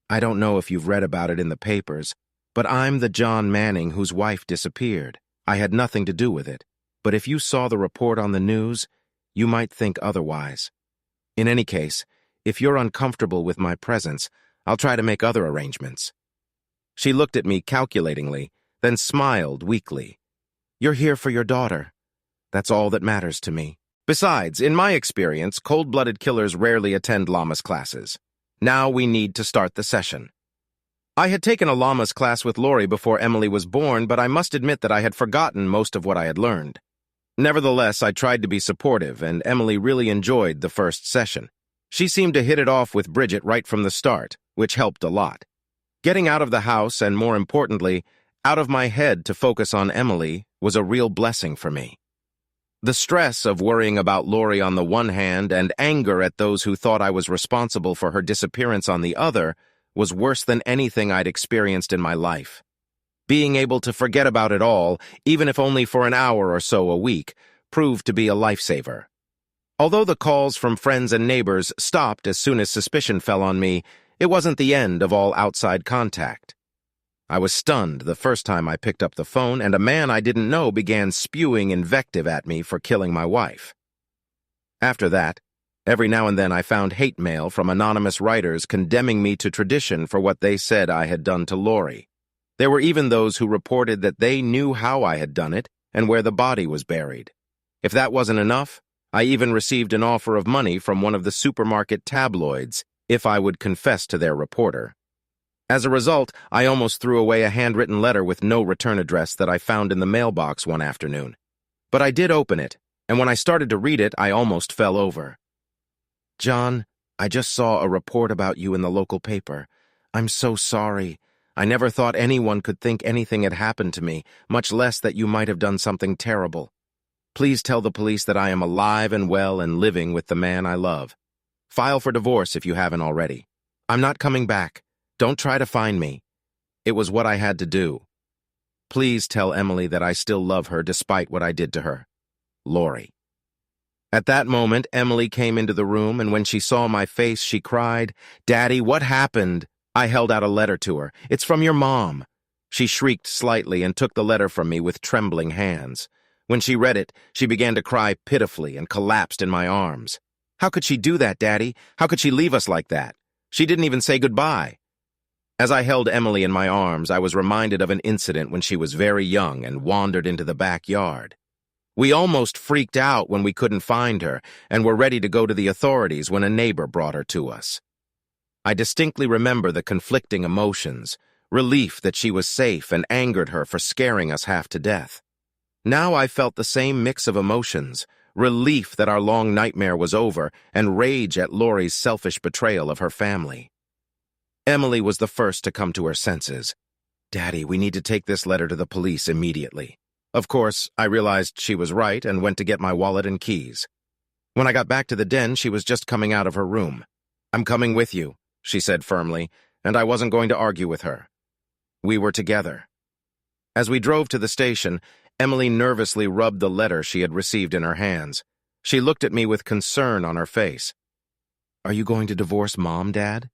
I don't know if you've read about it in the papers, but I'm the John Manning whose wife disappeared. I had nothing to do with it, but if you saw the report on the news, you might think otherwise. In any case, if you're uncomfortable with my presence, I'll try to make other arrangements." She looked at me calculatingly, then smiled weakly. "You're here for your daughter. That's all that matters to me. Besides, in my experience, cold-blooded killers rarely attend Llamas classes. Now we need to start the session." I had taken a Llamas class with Lori before Emily was born, but I must admit that I had forgotten most of what I had learned. Nevertheless, I tried to be supportive, and Emily really enjoyed the first session. She seemed to hit it off with Bridget right from the start, which helped a lot. Getting out of the house, and more importantly, out of my head to focus on Emily, was a real blessing for me. The stress of worrying about Lori on the one hand and anger at those who thought I was responsible for her disappearance on the other was worse than anything I'd experienced in my life. Being able to forget about it all, even if only for an hour or so a week, proved to be a lifesaver. Although the calls from friends and neighbors stopped as soon as suspicion fell on me, it wasn't the end of all outside contact. I was stunned the first time I picked up the phone, and a man I didn't know began spewing invective at me for killing my wife. After that, every now and then I found hate mail from anonymous writers condemning me to tradition for what they said I had done to Lori. There were even those who reported that they knew how I had done it and where the body was buried. If that wasn't enough, I even received an offer of money from one of the supermarket tabloids if I would confess to their reporter. As a result, I almost threw away a handwritten letter with no return address that I found in the mailbox one afternoon. But I did open it, and when I started to read it, I almost fell over. "John, I just saw a report about you in the local paper. I'm so sorry. I never thought anyone could think anything had happened to me, much less that you might have done something terrible. Please tell the police that I am alive and well and living with the man I love. File for divorce if you haven't already. I'm not coming back. Don't try to find me. It was what I had to do. Please tell Emily that I still love her despite what I did to her. Lori." At that moment, Emily came into the room, and when she saw my face, she cried, "Daddy, what happened?" I held out a letter to her. "It's from your mom." She shrieked slightly and took the letter from me with trembling hands. When she read it, she began to cry pitifully and collapsed in my arms. "How could she do that, Daddy? How could she leave us like that? She didn't even say goodbye." As I held Emily in my arms, I was reminded of an incident when she was very young and wandered into the backyard. We almost freaked out when we couldn't find her and were ready to go to the authorities when a neighbor brought her to us. I distinctly remember the conflicting emotions, relief that she was safe and angered her for scaring us half to death. Now I felt the same mix of emotions, relief that our long nightmare was over and rage at Lori's selfish betrayal of her family. Emily was the first to come to her senses. "Daddy, we need to take this letter to the police immediately." Of course, I realized she was right and went to get my wallet and keys. When I got back to the den, she was just coming out of her room. "I'm coming with you," she said firmly, and I wasn't going to argue with her. We were together. As we drove to the station, Emily nervously rubbed the letter she had received in her hands. She looked at me with concern on her face. "Are you going to divorce Mom, Dad?"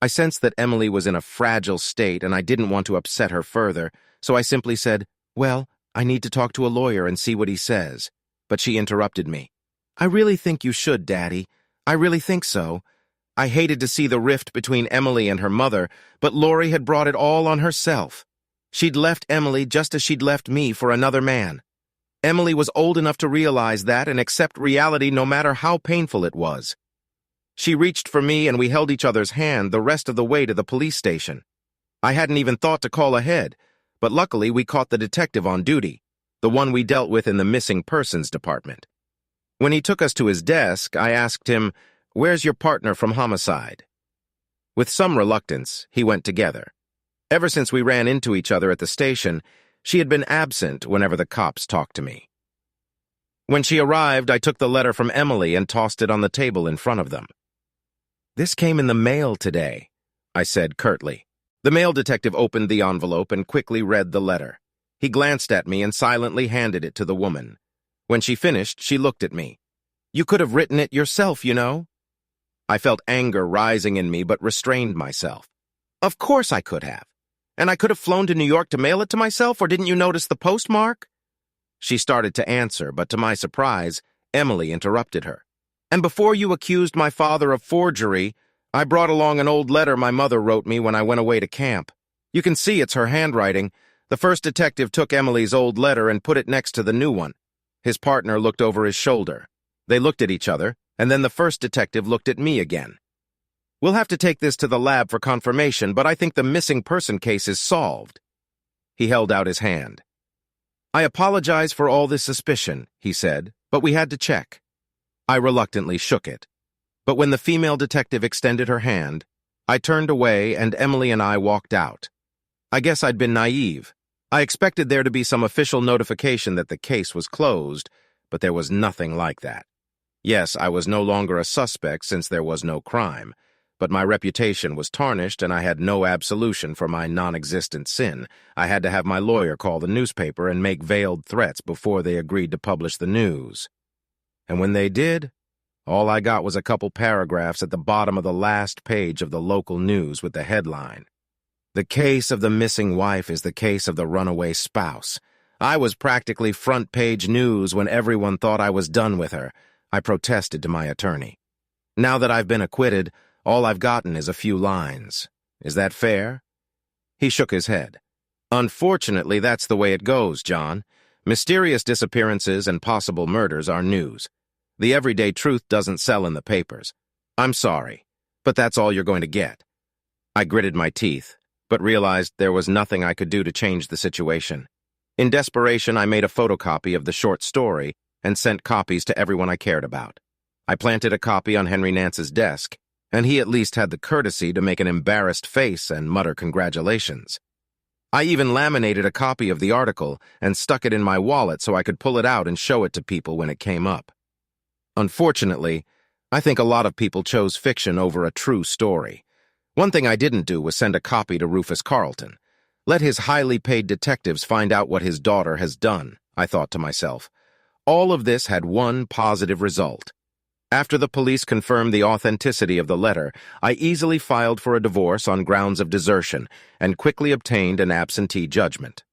I sensed that Emily was in a fragile state and I didn't want to upset her further, so I simply said, "Well, I need to talk to a lawyer and see what he says." But she interrupted me. "I really think you should, Daddy. I really think so." I hated to see the rift between Emily and her mother, but Lori had brought it all on herself. She'd left Emily just as she'd left me for another man. Emily was old enough to realize that and accept reality no matter how painful it was. She reached for me and we held each other's hand the rest of the way to the police station. I hadn't even thought to call ahead, but luckily we caught the detective on duty, the one we dealt with in the missing persons department. When he took us to his desk, I asked him, "Where's your partner from homicide?" With some reluctance, he went together. Ever since we ran into each other at the station, she had been absent whenever the cops talked to me. When she arrived, I took the letter from Emily and tossed it on the table in front of them. "This came in the mail today," I said curtly. The mail detective opened the envelope and quickly read the letter. He glanced at me and silently handed it to the woman. When she finished, she looked at me. "You could have written it yourself, you know." I felt anger rising in me but restrained myself. "Of course I could have. And I could have flown to New York to mail it to myself, or didn't you notice the postmark?" She started to answer, but to my surprise, Emily interrupted her. "And before you accused my father of forgery, I brought along an old letter my mother wrote me when I went away to camp. You can see it's her handwriting. The first detective took Emily's old letter and put it next to the new one." His partner looked over his shoulder. They looked at each other, and then the first detective looked at me again. "We'll have to take this to the lab for confirmation, but I think the missing person case is solved." He held out his hand. "I apologize for all this suspicion," he said, "but we had to check." I reluctantly shook it. But when the female detective extended her hand, I turned away and Emily and I walked out. I guess I'd been naive. I expected there to be some official notification that the case was closed, but there was nothing like that. Yes, I was no longer a suspect since there was no crime, But my reputation was tarnished, and I had no absolution for my non-existent sin. I had to have my lawyer call the newspaper and make veiled threats before they agreed to publish the news. And when they did, all I got was a couple paragraphs at the bottom of the last page of the local news with the headline, "The case of the missing wife is the case of the runaway spouse." I was practically front-page news when everyone thought I was done with her. I protested to my attorney. Now that I've been acquitted, all I've gotten is a few lines. Is that fair? He shook his head. Unfortunately, that's the way it goes, John. Mysterious disappearances and possible murders are news. The everyday truth doesn't sell in the papers. I'm sorry, but that's all you're going to get. I gritted my teeth, but realized there was nothing I could do to change the situation. In desperation, I made a photocopy of the short story and sent copies to everyone I cared about. I planted a copy on Henry Nance's desk, and he at least had the courtesy to make an embarrassed face and mutter congratulations. I even laminated a copy of the article and stuck it in my wallet so I could pull it out and show it to people when it came up. Unfortunately, I think a lot of people chose fiction over a true story. One thing I didn't do was send a copy to Rufus Carlton. Let his highly paid detectives find out what his daughter has done, I thought to myself. All of this had one positive result. After the police confirmed the authenticity of the letter, I easily filed for a divorce on grounds of desertion and quickly obtained an absentee judgment.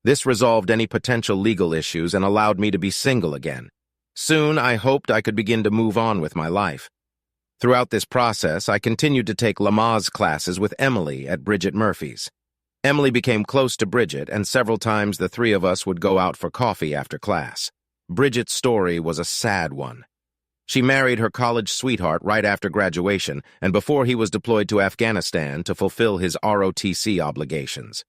This resolved any potential legal issues and allowed me to be single again. Soon, I hoped I could begin to move on with my life. Throughout this process, I continued to take Lamaze classes with Emily at Bridget Murphy's. Emily became close to Bridget, and several times the three of us would go out for coffee after class. Bridget's story was a sad one. She married her college sweetheart right after graduation and before he was deployed to Afghanistan to fulfill his ROTC obligations.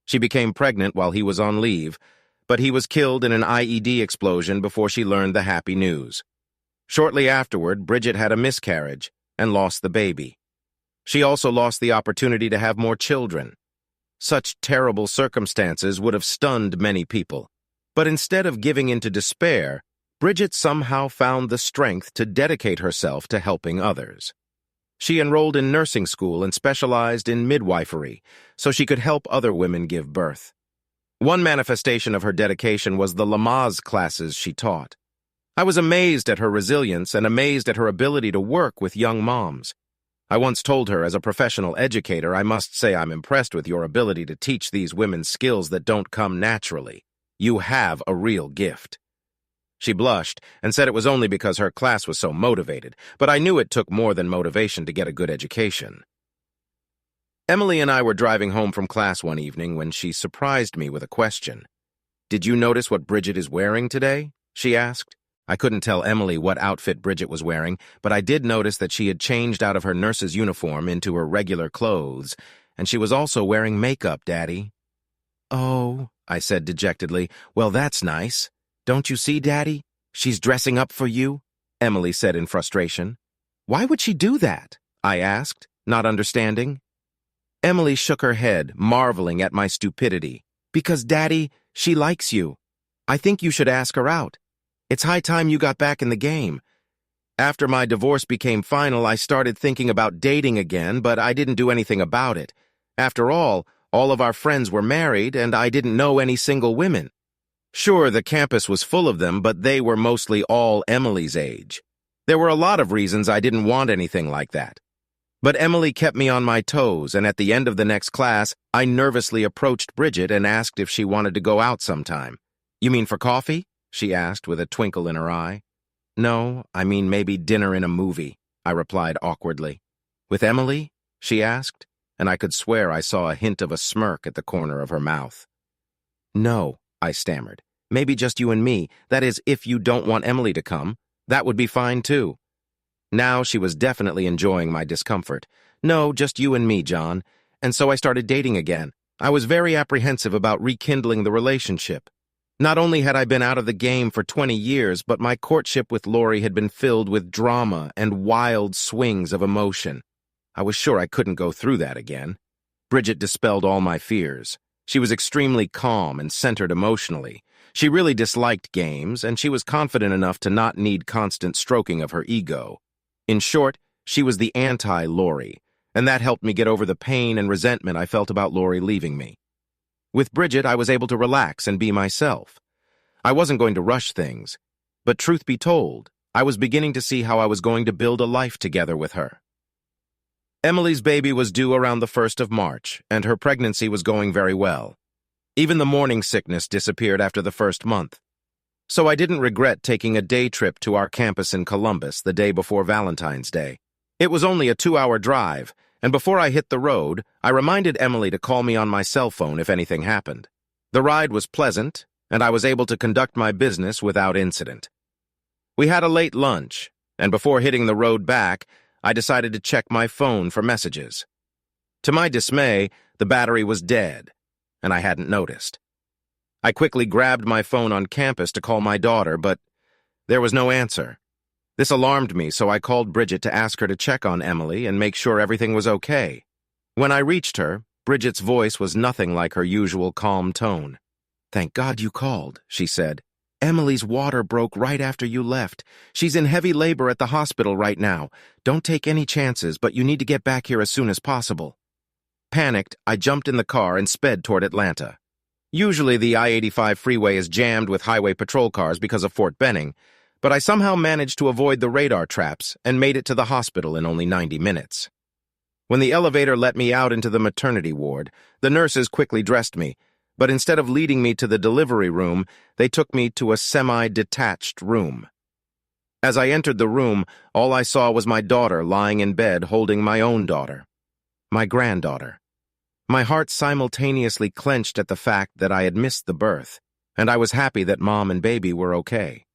She became pregnant while he was on leave, but he was killed in an IED explosion before she learned the happy news. Shortly afterward, Bridget had a miscarriage and lost the baby. She also lost the opportunity to have more children. Such terrible circumstances would have stunned many people. But instead of giving in to despair, Bridget somehow found the strength to dedicate herself to helping others. She enrolled in nursing school and specialized in midwifery, so she could help other women give birth. One manifestation of her dedication was the Lamaze classes she taught. I was amazed at her resilience and amazed at her ability to work with young moms. I once told her, as a professional educator, I must say I'm impressed with your ability to teach these women skills that don't come naturally. You have a real gift. She blushed and said it was only because her class was so motivated, but I knew it took more than motivation to get a good education. Emily and I were driving home from class one evening when she surprised me with a question. "Did you notice what Bridget is wearing today?" she asked. I couldn't tell Emily what outfit Bridget was wearing, but I did notice that she had changed out of her nurse's uniform into her regular clothes, and she was also wearing makeup, Daddy. "Oh," I said dejectedly. "Well, that's nice. Don't you see, Daddy? She's dressing up for you," Emily said in frustration. "Why would she do that?" I asked, not understanding. Emily shook her head, marveling at my stupidity. "Because, Daddy, she likes you. I think you should ask her out. It's high time you got back in the game. After my divorce became final, I started thinking about dating again, but I didn't do anything about it. After all of our friends were married, and I didn't know any single women. Sure, the campus was full of them, but they were mostly all Emily's age. There were a lot of reasons I didn't want anything like that. But Emily kept me on my toes, and at the end of the next class, I nervously approached Bridget and asked if she wanted to go out sometime. "You mean for coffee?" she asked with a twinkle in her eye. "No, I mean maybe dinner in a movie," I replied awkwardly. "With Emily?" she asked, and I could swear I saw a hint of a smirk at the corner of her mouth. "No," I stammered. "Maybe just you and me. That is, if you don't want Emily to come. That would be fine, too." Now she was definitely enjoying my discomfort. "No, just you and me, John." And so I started dating again. I was very apprehensive about rekindling the relationship. Not only had I been out of the game for 20 years, but my courtship with Lori had been filled with drama and wild swings of emotion. I was sure I couldn't go through that again. Bridget dispelled all my fears. She was extremely calm and centered emotionally. She really disliked games, and she was confident enough to not need constant stroking of her ego. In short, She was the anti-Lori, and that helped me get over the pain and resentment I felt about Lori leaving me. With Bridget, I was able to relax and be myself. I wasn't going to rush things, but truth be told, I was beginning to see how I was going to build a life together with her. Emily's baby was due around the 1st of March, and her pregnancy was going very well. Even the morning sickness disappeared after the first month. So I didn't regret taking a day trip to our campus in Columbus the day before Valentine's Day. It was only a 2-hour drive, and before I hit the road, I reminded Emily to call me on my cell phone if anything happened. The ride was pleasant, and I was able to conduct my business without incident. We had a late lunch, and before hitting the road back, I decided to check my phone for messages. To my dismay, the battery was dead, and I hadn't noticed. I quickly grabbed my phone on campus to call my daughter, but there was no answer. This alarmed me, so I called Bridget to ask her to check on Emily and make sure everything was okay. When I reached her, Bridget's voice was nothing like her usual calm tone. "Thank God you called," she said. "Emily's water broke right after you left. She's in heavy labor at the hospital right now. Don't take any chances, but you need to get back here as soon as possible." Panicked, I jumped in the car and sped toward Atlanta. Usually the I-85 freeway is jammed with highway patrol cars because of Fort Benning, but I somehow managed to avoid the radar traps and made it to the hospital in only 90 minutes. When the elevator let me out into the maternity ward, the nurses quickly dressed me, but instead of leading me to the delivery room, they took me to a semi-detached room. As I entered the room, all I saw was my daughter lying in bed holding my own daughter, my granddaughter. My heart simultaneously clenched at the fact that I had missed the birth, and I was happy that Mom and baby were okay.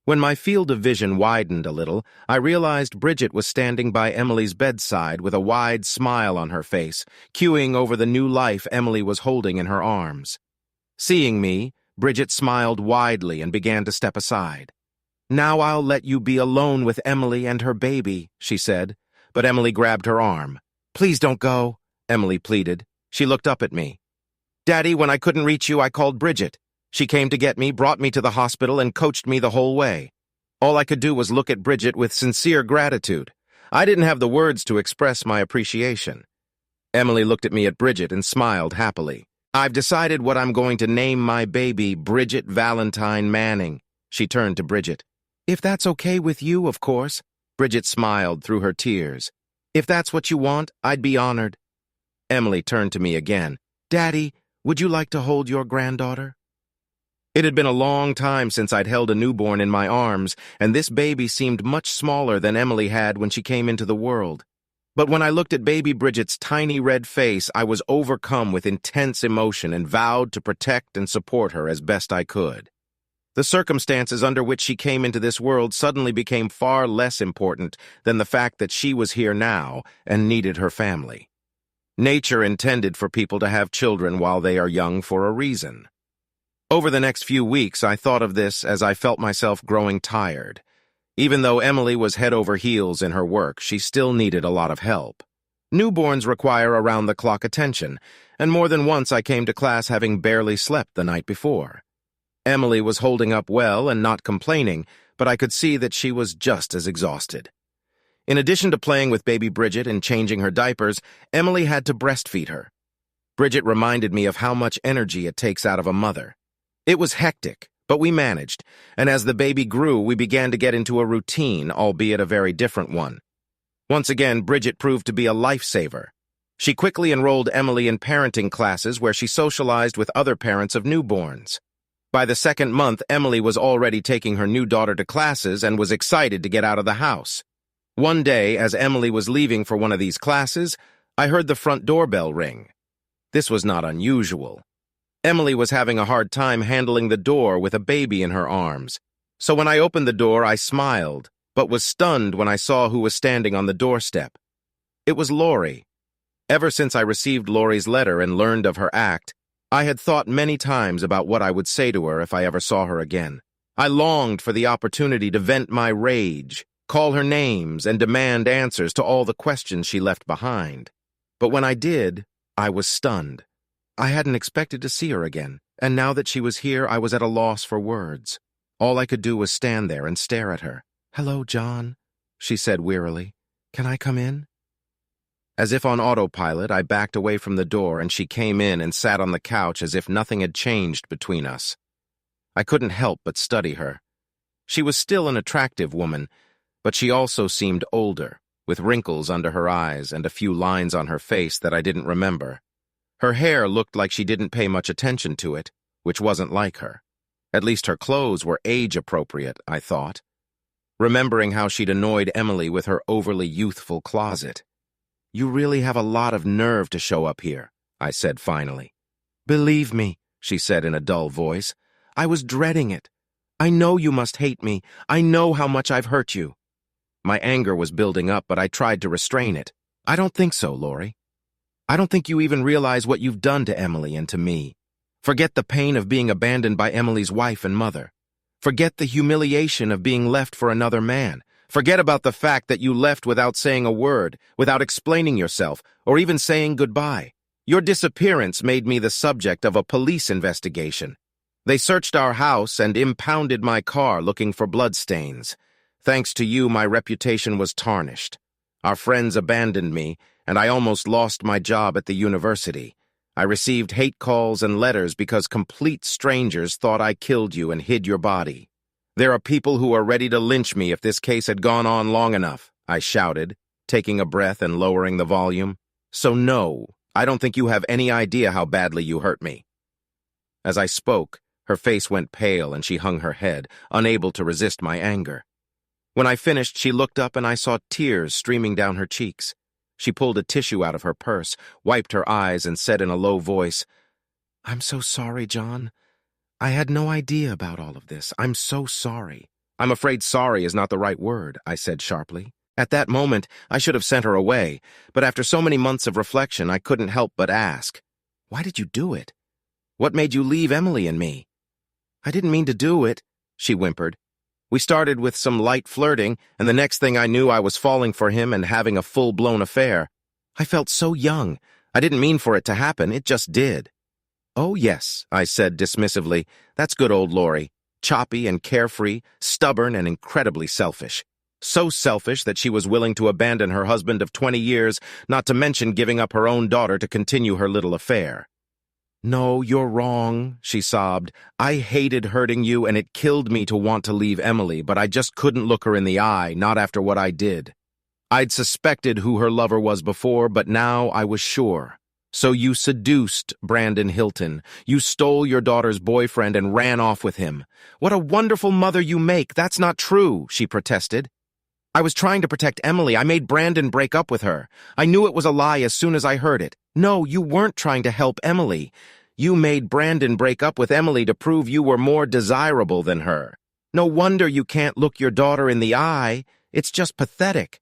When my field of vision widened a little, I realized Bridget was standing by Emily's bedside with a wide smile on her face, cooing over the new life Emily was holding in her arms. Seeing me, Bridget smiled widely and began to step aside. "Now I'll let you be alone with Emily and her baby," she said, but Emily grabbed her arm. "Please don't go," Emily pleaded. She looked up at me. "Daddy, when I couldn't reach you, I called Bridget. She came to get me, brought me to the hospital, and coached me the whole way." All I could do was look at Bridget with sincere gratitude. I didn't have the words to express my appreciation. Emily looked at me at Bridget and smiled happily. "I've decided what I'm going to name my baby, Bridget Valentine Manning." She turned to Bridget. "If that's okay with you, of course." Bridget smiled through her tears. "If that's what you want, I'd be honored." Emily turned to me again. "Daddy, would you like to hold your granddaughter?" It had been a long time since I'd held a newborn in my arms, and this baby seemed much smaller than Emily had when she came into the world. But when I looked at baby Bridget's tiny red face, I was overcome with intense emotion and vowed to protect and support her as best I could. The circumstances under which she came into this world suddenly became far less important than the fact that she was here now and needed her family. Nature intended for people to have children while they are young for a reason. Over the next few weeks, I thought of this as I felt myself growing tired. Even though Emily was head over heels in her work, she still needed a lot of help. Newborns require around-the-clock attention, and more than once I came to class having barely slept the night before. Emily was holding up well and not complaining, but I could see that she was just as exhausted. In addition to playing with baby Bridget and changing her diapers, Emily had to breastfeed her. Bridget reminded me of how much energy it takes out of a mother. It was hectic, but we managed, and as the baby grew, we began to get into a routine, albeit a very different one. Once again, Bridget proved to be a lifesaver. She quickly enrolled Emily in parenting classes where she socialized with other parents of newborns. By the second month, Emily was already taking her new daughter to classes and was excited to get out of the house. One day, as Emily was leaving for one of these classes, I heard the front doorbell ring. This was not unusual. Emily was having a hard time handling the door with a baby in her arms, so when I opened the door, I smiled, but was stunned when I saw who was standing on the doorstep. It was Lori. Ever since I received Lori's letter and learned of her act, I had thought many times about what I would say to her if I ever saw her again. I longed for the opportunity to vent my rage, call her names, and demand answers to all the questions she left behind. But when I did, I was stunned. I hadn't expected to see her again, and now that she was here, I was at a loss for words. All I could do was stand there and stare at her. "Hello, John," she said wearily. Can I come in? As if on autopilot, I backed away from the door and she came in and sat on the couch as if nothing had changed between us. I couldn't help but study her. She was still an attractive woman, but she also seemed older, with wrinkles under her eyes and a few lines on her face that I didn't remember. Her hair looked like she didn't pay much attention to it, which wasn't like her. At least her clothes were age-appropriate, I thought, remembering how she'd annoyed Emily with her overly youthful closet. "You really have a lot of nerve to show up here," I said finally. "Believe me," she said in a dull voice, "I was dreading it. I know you must hate me. I know how much I've hurt you." My anger was building up, but I tried to restrain it. "I don't think so, Lori. I don't think you even realize what you've done to Emily and to me. Forget the pain of being abandoned by Emily's wife and mother. Forget the humiliation of being left for another man. Forget about the fact that you left without saying a word, without explaining yourself, or even saying goodbye. Your disappearance made me the subject of a police investigation. They searched our house and impounded my car looking for bloodstains. Thanks to you, my reputation was tarnished. Our friends abandoned me, and I almost lost my job at the university. I received hate calls and letters because complete strangers thought I killed you and hid your body. There are people who are ready to lynch me if this case had gone on long enough," I shouted, taking a breath and lowering the volume. "So no, I don't think you have any idea how badly you hurt me." As I spoke, her face went pale and she hung her head, unable to resist my anger. When I finished, she looked up and I saw tears streaming down her cheeks. She pulled a tissue out of her purse, wiped her eyes, and said in a low voice, "I'm so sorry, John. I had no idea about all of this. I'm so sorry." "I'm afraid sorry is not the right word," I said sharply. At that moment, I should have sent her away, but after so many months of reflection, I couldn't help but ask, "Why did you do it? What made you leave Emily and me?" "I didn't mean to do it," she whimpered. "We started with some light flirting, and the next thing I knew I was falling for him and having a full-blown affair. I felt so young. I didn't mean for it to happen, it just did." "Oh, yes," I said dismissively. "That's good old Lori. Choppy and carefree, stubborn and incredibly selfish. So selfish that she was willing to abandon her husband of 20 years, not to mention giving up her own daughter to continue her little affair." "No, you're wrong," she sobbed. "I hated hurting you, and it killed me to want to leave Emily, but I just couldn't look her in the eye, not after what I did. I'd suspected who her lover was before, but now I was sure. So you seduced Brandon Hilton. You stole your daughter's boyfriend and ran off with him. What a wonderful mother you make. That's not true," she protested. "I was trying to protect Emily. I made Brandon break up with her. I knew it was a lie as soon as I heard it. No, you weren't trying to help Emily. You made Brandon break up with Emily to prove you were more desirable than her. No wonder you can't look your daughter in the eye. It's just pathetic."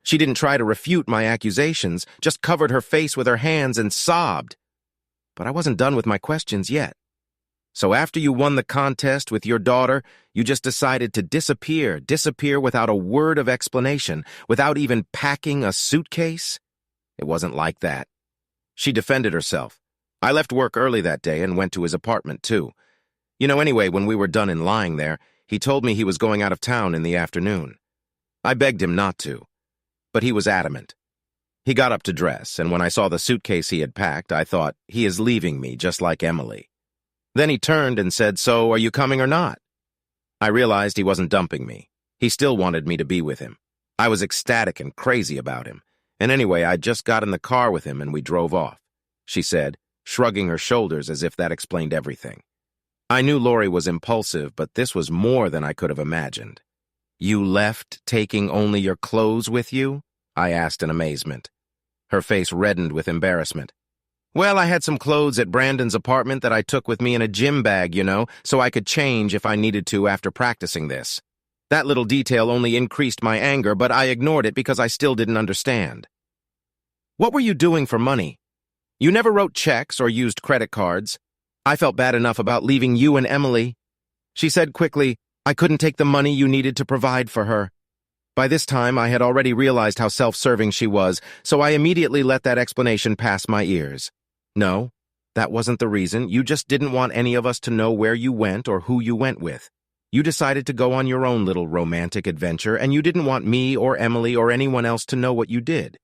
She didn't try to refute my accusations, just covered her face with her hands and sobbed. But I wasn't done with my questions yet. "So after you won the contest with your daughter, you just decided to disappear without a word of explanation, without even packing a suitcase?" "It wasn't like that." She defended herself. "I left work early that day and went to his apartment, too. Anyway, when we were done in lying there, he told me he was going out of town in the afternoon. I begged him not to, but he was adamant. He got up to dress, and when I saw the suitcase he had packed, I thought, he is leaving me just like Emily. Then he turned and said, 'So, are you coming or not?' I realized he wasn't dumping me. He still wanted me to be with him. I was ecstatic and crazy about him. And anyway, I just got in the car with him and we drove off," she said, shrugging her shoulders as if that explained everything. I knew Lori was impulsive, but this was more than I could have imagined. "You left, taking only your clothes with you?" I asked in amazement. Her face reddened with embarrassment. "Well, I had some clothes at Brandon's apartment that I took with me in a gym bag, so I could change if I needed to after practicing this. That little detail only increased my anger, but I ignored it because I still didn't understand." "What were you doing for money? You never wrote checks or used credit cards. I felt bad enough about leaving you and Emily." She said quickly, "I couldn't take the money you needed to provide for her." By this time, I had already realized how self-serving she was, so I immediately let that explanation pass my ears. "No, that wasn't the reason. You just didn't want any of us to know where you went or who you went with. You decided to go on your own little romantic adventure, and you didn't want me or Emily or anyone else to know what you did.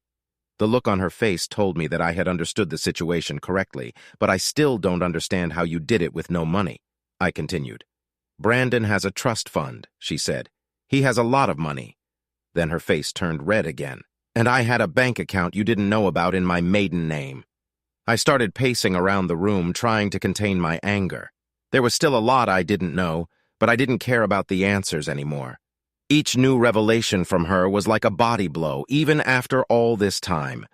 The look on her face told me that I had understood the situation correctly, but I still don't understand how you did it with no money. I continued. Brandon has a trust fund, she said. He has a lot of money. Then her face turned red again. And I had a bank account you didn't know about in my maiden name. I started pacing around the room, trying to contain my anger. There was still a lot I didn't know, but I didn't care about the answers anymore. Each new revelation from her was like a body blow, even after all this time.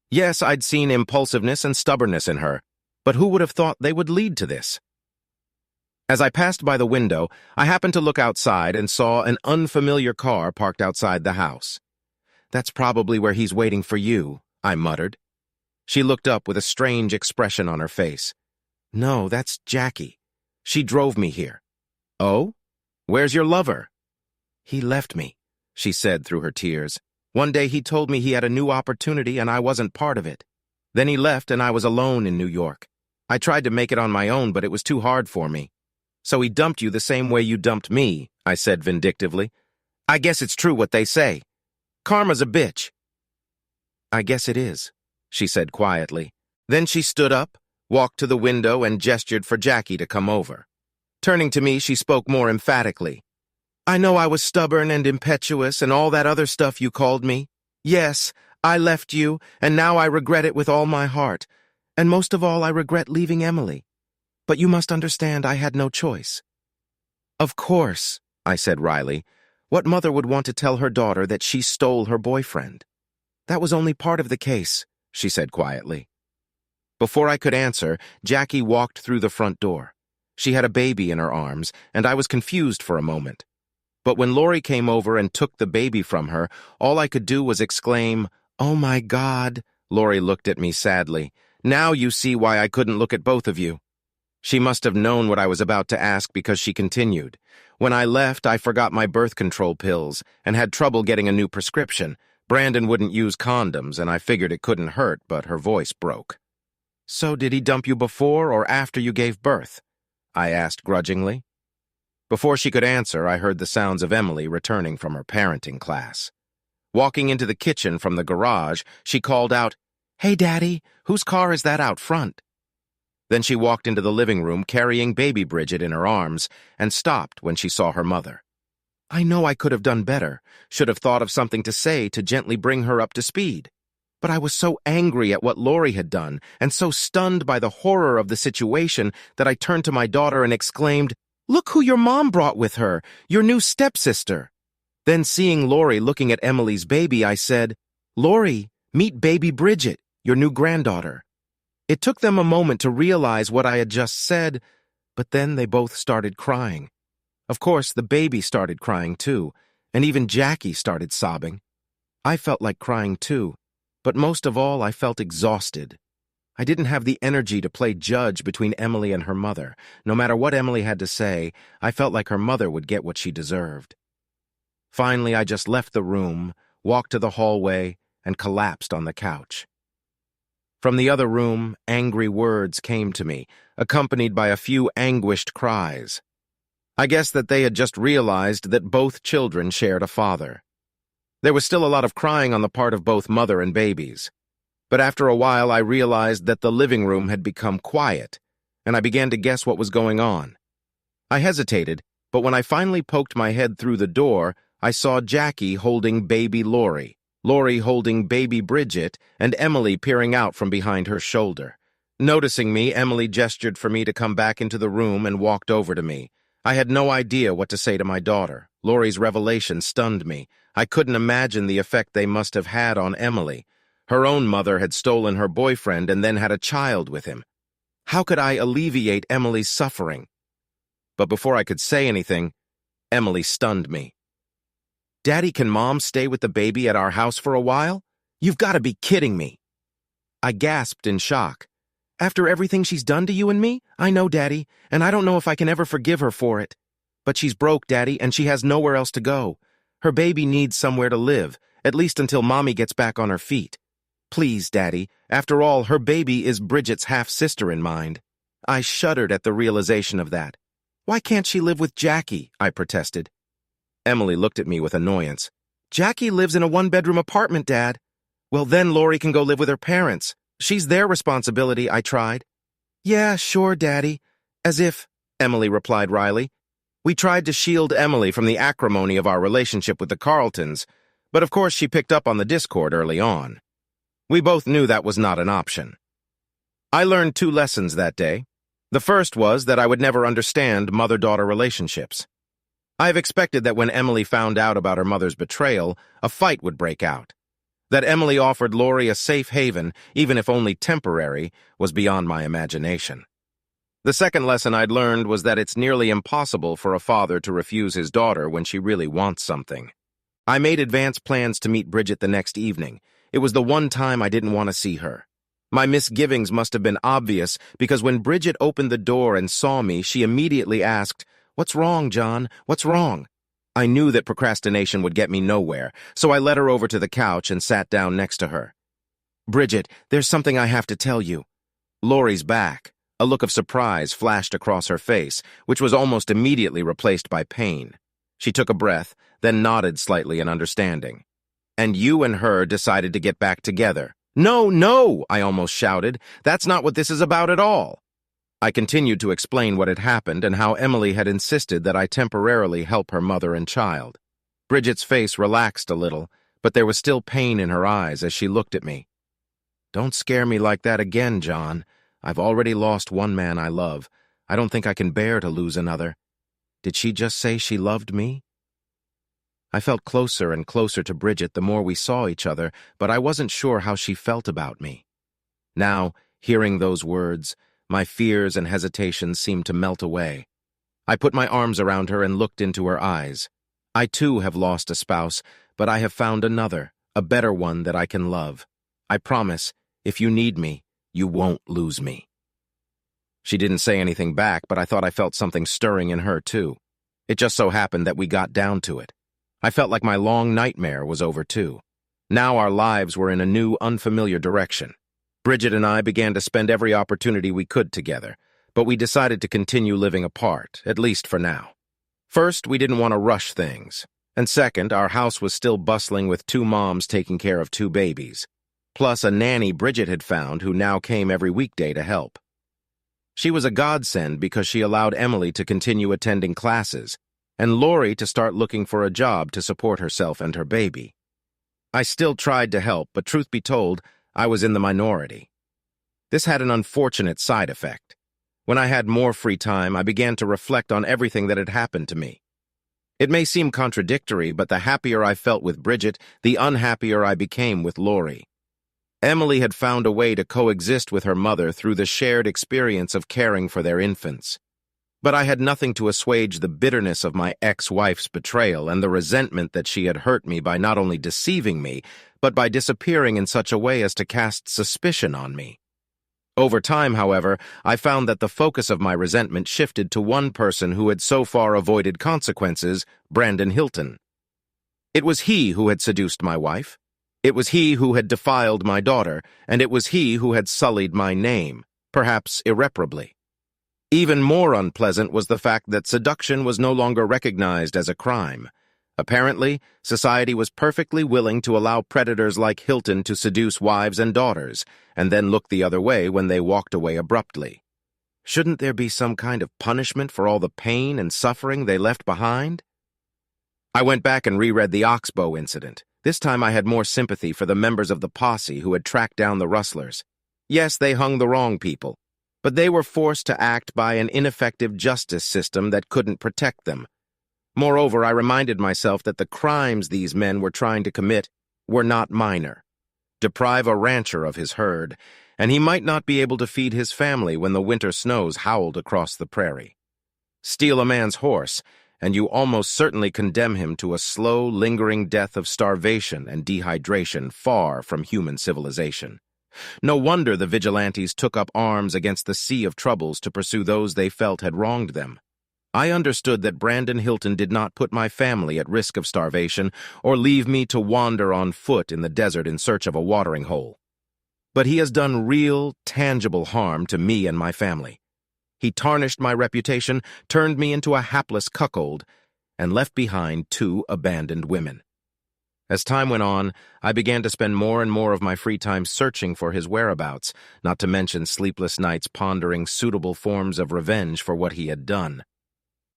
Yes, I'd seen impulsiveness and stubbornness in her, but who would have thought they would lead to this? As I passed by the window, I happened to look outside and saw an unfamiliar car parked outside the house. That's probably where he's waiting for you, I muttered. She looked up with a strange expression on her face. No, that's Jackie. She drove me here. Oh? Where's your lover? He left me, she said through her tears. One day he told me he had a new opportunity and I wasn't part of it. Then he left and I was alone in New York. I tried to make it on my own, but it was too hard for me. So he dumped you the same way you dumped me, I said vindictively. I guess it's true what they say. Karma's a bitch. I guess it is, she said quietly. Then she stood up, walked to the window, and gestured for Jackie to come over. Turning to me, she spoke more emphatically. I know I was stubborn and impetuous and all that other stuff you called me. Yes, I left you, and now I regret it with all my heart. And most of all, I regret leaving Emily. But you must understand I had no choice. Of course, I said wryly. What mother would want to tell her daughter that she stole her boyfriend? That was only part of the case, she said quietly. Before I could answer, Jackie walked through the front door. She had a baby in her arms, and I was confused for a moment. But when Lori came over and took the baby from her, all I could do was exclaim, "Oh my God!" Lori looked at me sadly. Now you see why I couldn't look at both of you. She must have known what I was about to ask because she continued. When I left, I forgot my birth control pills and had trouble getting a new prescription. Brandon wouldn't use condoms, and I figured it couldn't hurt, but her voice broke. So did he dump you before or after you gave birth? I asked grudgingly. Before she could answer, I heard the sounds of Emily returning from her parenting class. Walking into the kitchen from the garage, she called out, "Hey, Daddy, whose car is that out front?" Then she walked into the living room carrying baby Bridget in her arms and stopped when she saw her mother. I know I could have done better, should have thought of something to say to gently bring her up to speed. But I was so angry at what Lori had done and so stunned by the horror of the situation that I turned to my daughter and exclaimed, "Look who your mom brought with her, your new stepsister." Then seeing Lori looking at Emily's baby, I said, "Lori, meet baby Bridget, your new granddaughter." It took them a moment to realize what I had just said, but then they both started crying. Of course, the baby started crying too, and even Jackie started sobbing. I felt like crying too, but most of all, I felt exhausted. I didn't have the energy to play judge between Emily and her mother. No matter what Emily had to say, I felt like her mother would get what she deserved. Finally, I just left the room, walked to the hallway, and collapsed on the couch. From the other room, angry words came to me, accompanied by a few anguished cries. I guess that they had just realized that both children shared a father. There was still a lot of crying on the part of both mother and babies. But after a while, I realized that the living room had become quiet, and I began to guess what was going on. I hesitated, but when I finally poked my head through the door, I saw Jackie holding baby Lori, Lori holding baby Bridget, and Emily peering out from behind her shoulder. Noticing me, Emily gestured for me to come back into the room and walked over to me. I had no idea what to say to my daughter. Lori's revelation stunned me. I couldn't imagine the effect they must have had on Emily. Her own mother had stolen her boyfriend and then had a child with him. How could I alleviate Emily's suffering? But before I could say anything, Emily stunned me. "Daddy, can Mom stay with the baby at our house for a while? You've got to be kidding me." I gasped in shock. "After everything she's done to you and me? I know, Daddy, and I don't know if I can ever forgive her for it. But she's broke, Daddy, and she has nowhere else to go. Her baby needs somewhere to live, at least until Mommy gets back on her feet. Please, Daddy, after all, her baby is Bridget's half-sister in mind." I shuddered at the realization of that. Why can't she live with Jackie? I protested. Emily looked at me with annoyance. Jackie lives in a one-bedroom apartment, Dad. Well, then Lori can go live with her parents. She's their responsibility, I tried. Yeah, sure, Daddy. As if, Emily replied wryly. We tried to shield Emily from the acrimony of our relationship with the Carltons, but of course she picked up on the discord early on. We both knew that was not an option. I learned 2 lessons that day. The first was that I would never understand mother-daughter relationships. I have expected that when Emily found out about her mother's betrayal, a fight would break out. That Emily offered Lori a safe haven, even if only temporary, was beyond my imagination. The second lesson I'd learned was that it's nearly impossible for a father to refuse his daughter when she really wants something. I made advance plans to meet Bridget the next evening. It was the one time I didn't want to see her. My misgivings must have been obvious because when Bridget opened the door and saw me, she immediately asked, "What's wrong, John? What's wrong?" I knew that procrastination would get me nowhere, so I led her over to the couch and sat down next to her. "Bridget, there's something I have to tell you." Lori's back. A look of surprise flashed across her face, which was almost immediately replaced by pain. She took a breath, then nodded slightly in understanding. "And you and her decided to get back together." "No, no!" I almost shouted. "That's not what this is about at all." I continued to explain what had happened and how Emily had insisted that I temporarily help her mother and child. Bridget's face relaxed a little, but there was still pain in her eyes as she looked at me. "Don't scare me like that again, John. I've already lost one man I love. I don't think I can bear to lose another. Did she just say she loved me?" I felt closer and closer to Bridget the more we saw each other, but I wasn't sure how she felt about me. Now, hearing those words, my fears and hesitations seemed to melt away. I put my arms around her and looked into her eyes. I too have lost a spouse, but I have found another, a better one that I can love. I promise, if you need me, you won't lose me. She didn't say anything back, but I thought I felt something stirring in her too. It just so happened that we got down to it. I felt like my long nightmare was over too. Now our lives were in a new, unfamiliar direction. Bridget and I began to spend every opportunity we could together, but we decided to continue living apart, at least for now. First, we didn't want to rush things. And second, our house was still bustling with 2 moms taking care of 2 babies. Plus a nanny Bridget had found who now came every weekday to help. She was a godsend because she allowed Emily to continue attending classes, and Lori to start looking for a job to support herself and her baby. I still tried to help, but truth be told, I was in the minority. This had an unfortunate side effect. When I had more free time, I began to reflect on everything that had happened to me. It may seem contradictory, but the happier I felt with Bridget, the unhappier I became with Lori. Emily had found a way to coexist with her mother through the shared experience of caring for their infants. But I had nothing to assuage the bitterness of my ex-wife's betrayal and the resentment that she had hurt me by not only deceiving me, but by disappearing in such a way as to cast suspicion on me. Over time, however, I found that the focus of my resentment shifted to one person who had so far avoided consequences, Brandon Hilton. It was he who had seduced my wife. It was he who had defiled my daughter, and it was he who had sullied my name, perhaps irreparably. Even more unpleasant was the fact that seduction was no longer recognized as a crime. Apparently, society was perfectly willing to allow predators like Hilton to seduce wives and daughters, and then look the other way when they walked away abruptly. Shouldn't there be some kind of punishment for all the pain and suffering they left behind? I went back and reread the Oxbow incident. This time I had more sympathy for the members of the posse who had tracked down the rustlers. Yes, they hung the wrong people, but they were forced to act by an ineffective justice system that couldn't protect them. Moreover, I reminded myself that the crimes these men were trying to commit were not minor. Deprive a rancher of his herd, and he might not be able to feed his family when the winter snows howled across the prairie. Steal a man's horse, and you almost certainly condemn him to a slow, lingering death of starvation and dehydration far from human civilization. No wonder the vigilantes took up arms against the sea of troubles to pursue those they felt had wronged them. I understood that Brandon Hilton did not put my family at risk of starvation or leave me to wander on foot in the desert in search of a watering hole. But he has done real, tangible harm to me and my family. He tarnished my reputation, turned me into a hapless cuckold, and left behind 2 abandoned women. As time went on, I began to spend more and more of my free time searching for his whereabouts, not to mention sleepless nights pondering suitable forms of revenge for what he had done.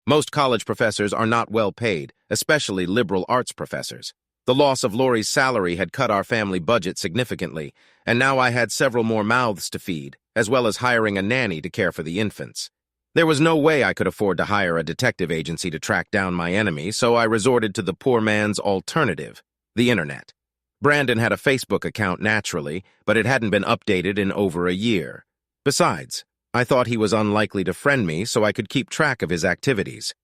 Most college professors are not well paid, especially liberal arts professors. The loss of Lori's salary had cut our family budget significantly, and now I had several more mouths to feed, as well as hiring a nanny to care for the infants. There was no way I could afford to hire a detective agency to track down my enemy, so I resorted to the poor man's alternative, the internet. Brandon had a Facebook account naturally, but it hadn't been updated in over a year. Besides, I thought he was unlikely to friend me, so I could keep track of his activities.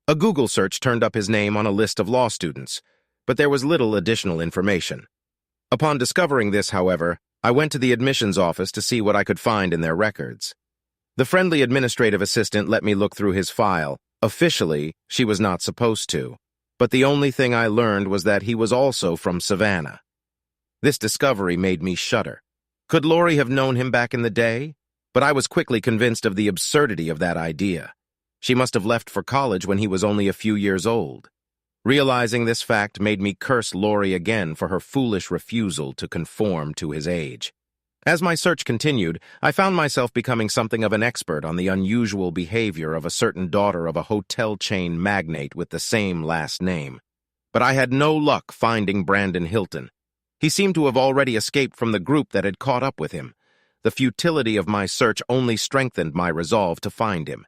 A Google search turned up his name on a list of law students, but there was little additional information. Upon discovering this, however, I went to the admissions office to see what I could find in their records. The friendly administrative assistant let me look through his file. Officially, she was not supposed to, but the only thing I learned was that he was also from Savannah. This discovery made me shudder. Could Lori have known him back in the day? But I was quickly convinced of the absurdity of that idea. She must have left for college when he was only a few years old. Realizing this fact made me curse Lori again for her foolish refusal to conform to his age. As my search continued, I found myself becoming something of an expert on the unusual behavior of a certain daughter of a hotel chain magnate with the same last name. But I had no luck finding Brandon Hilton. He seemed to have already escaped from the group that had caught up with him. The futility of my search only strengthened my resolve to find him.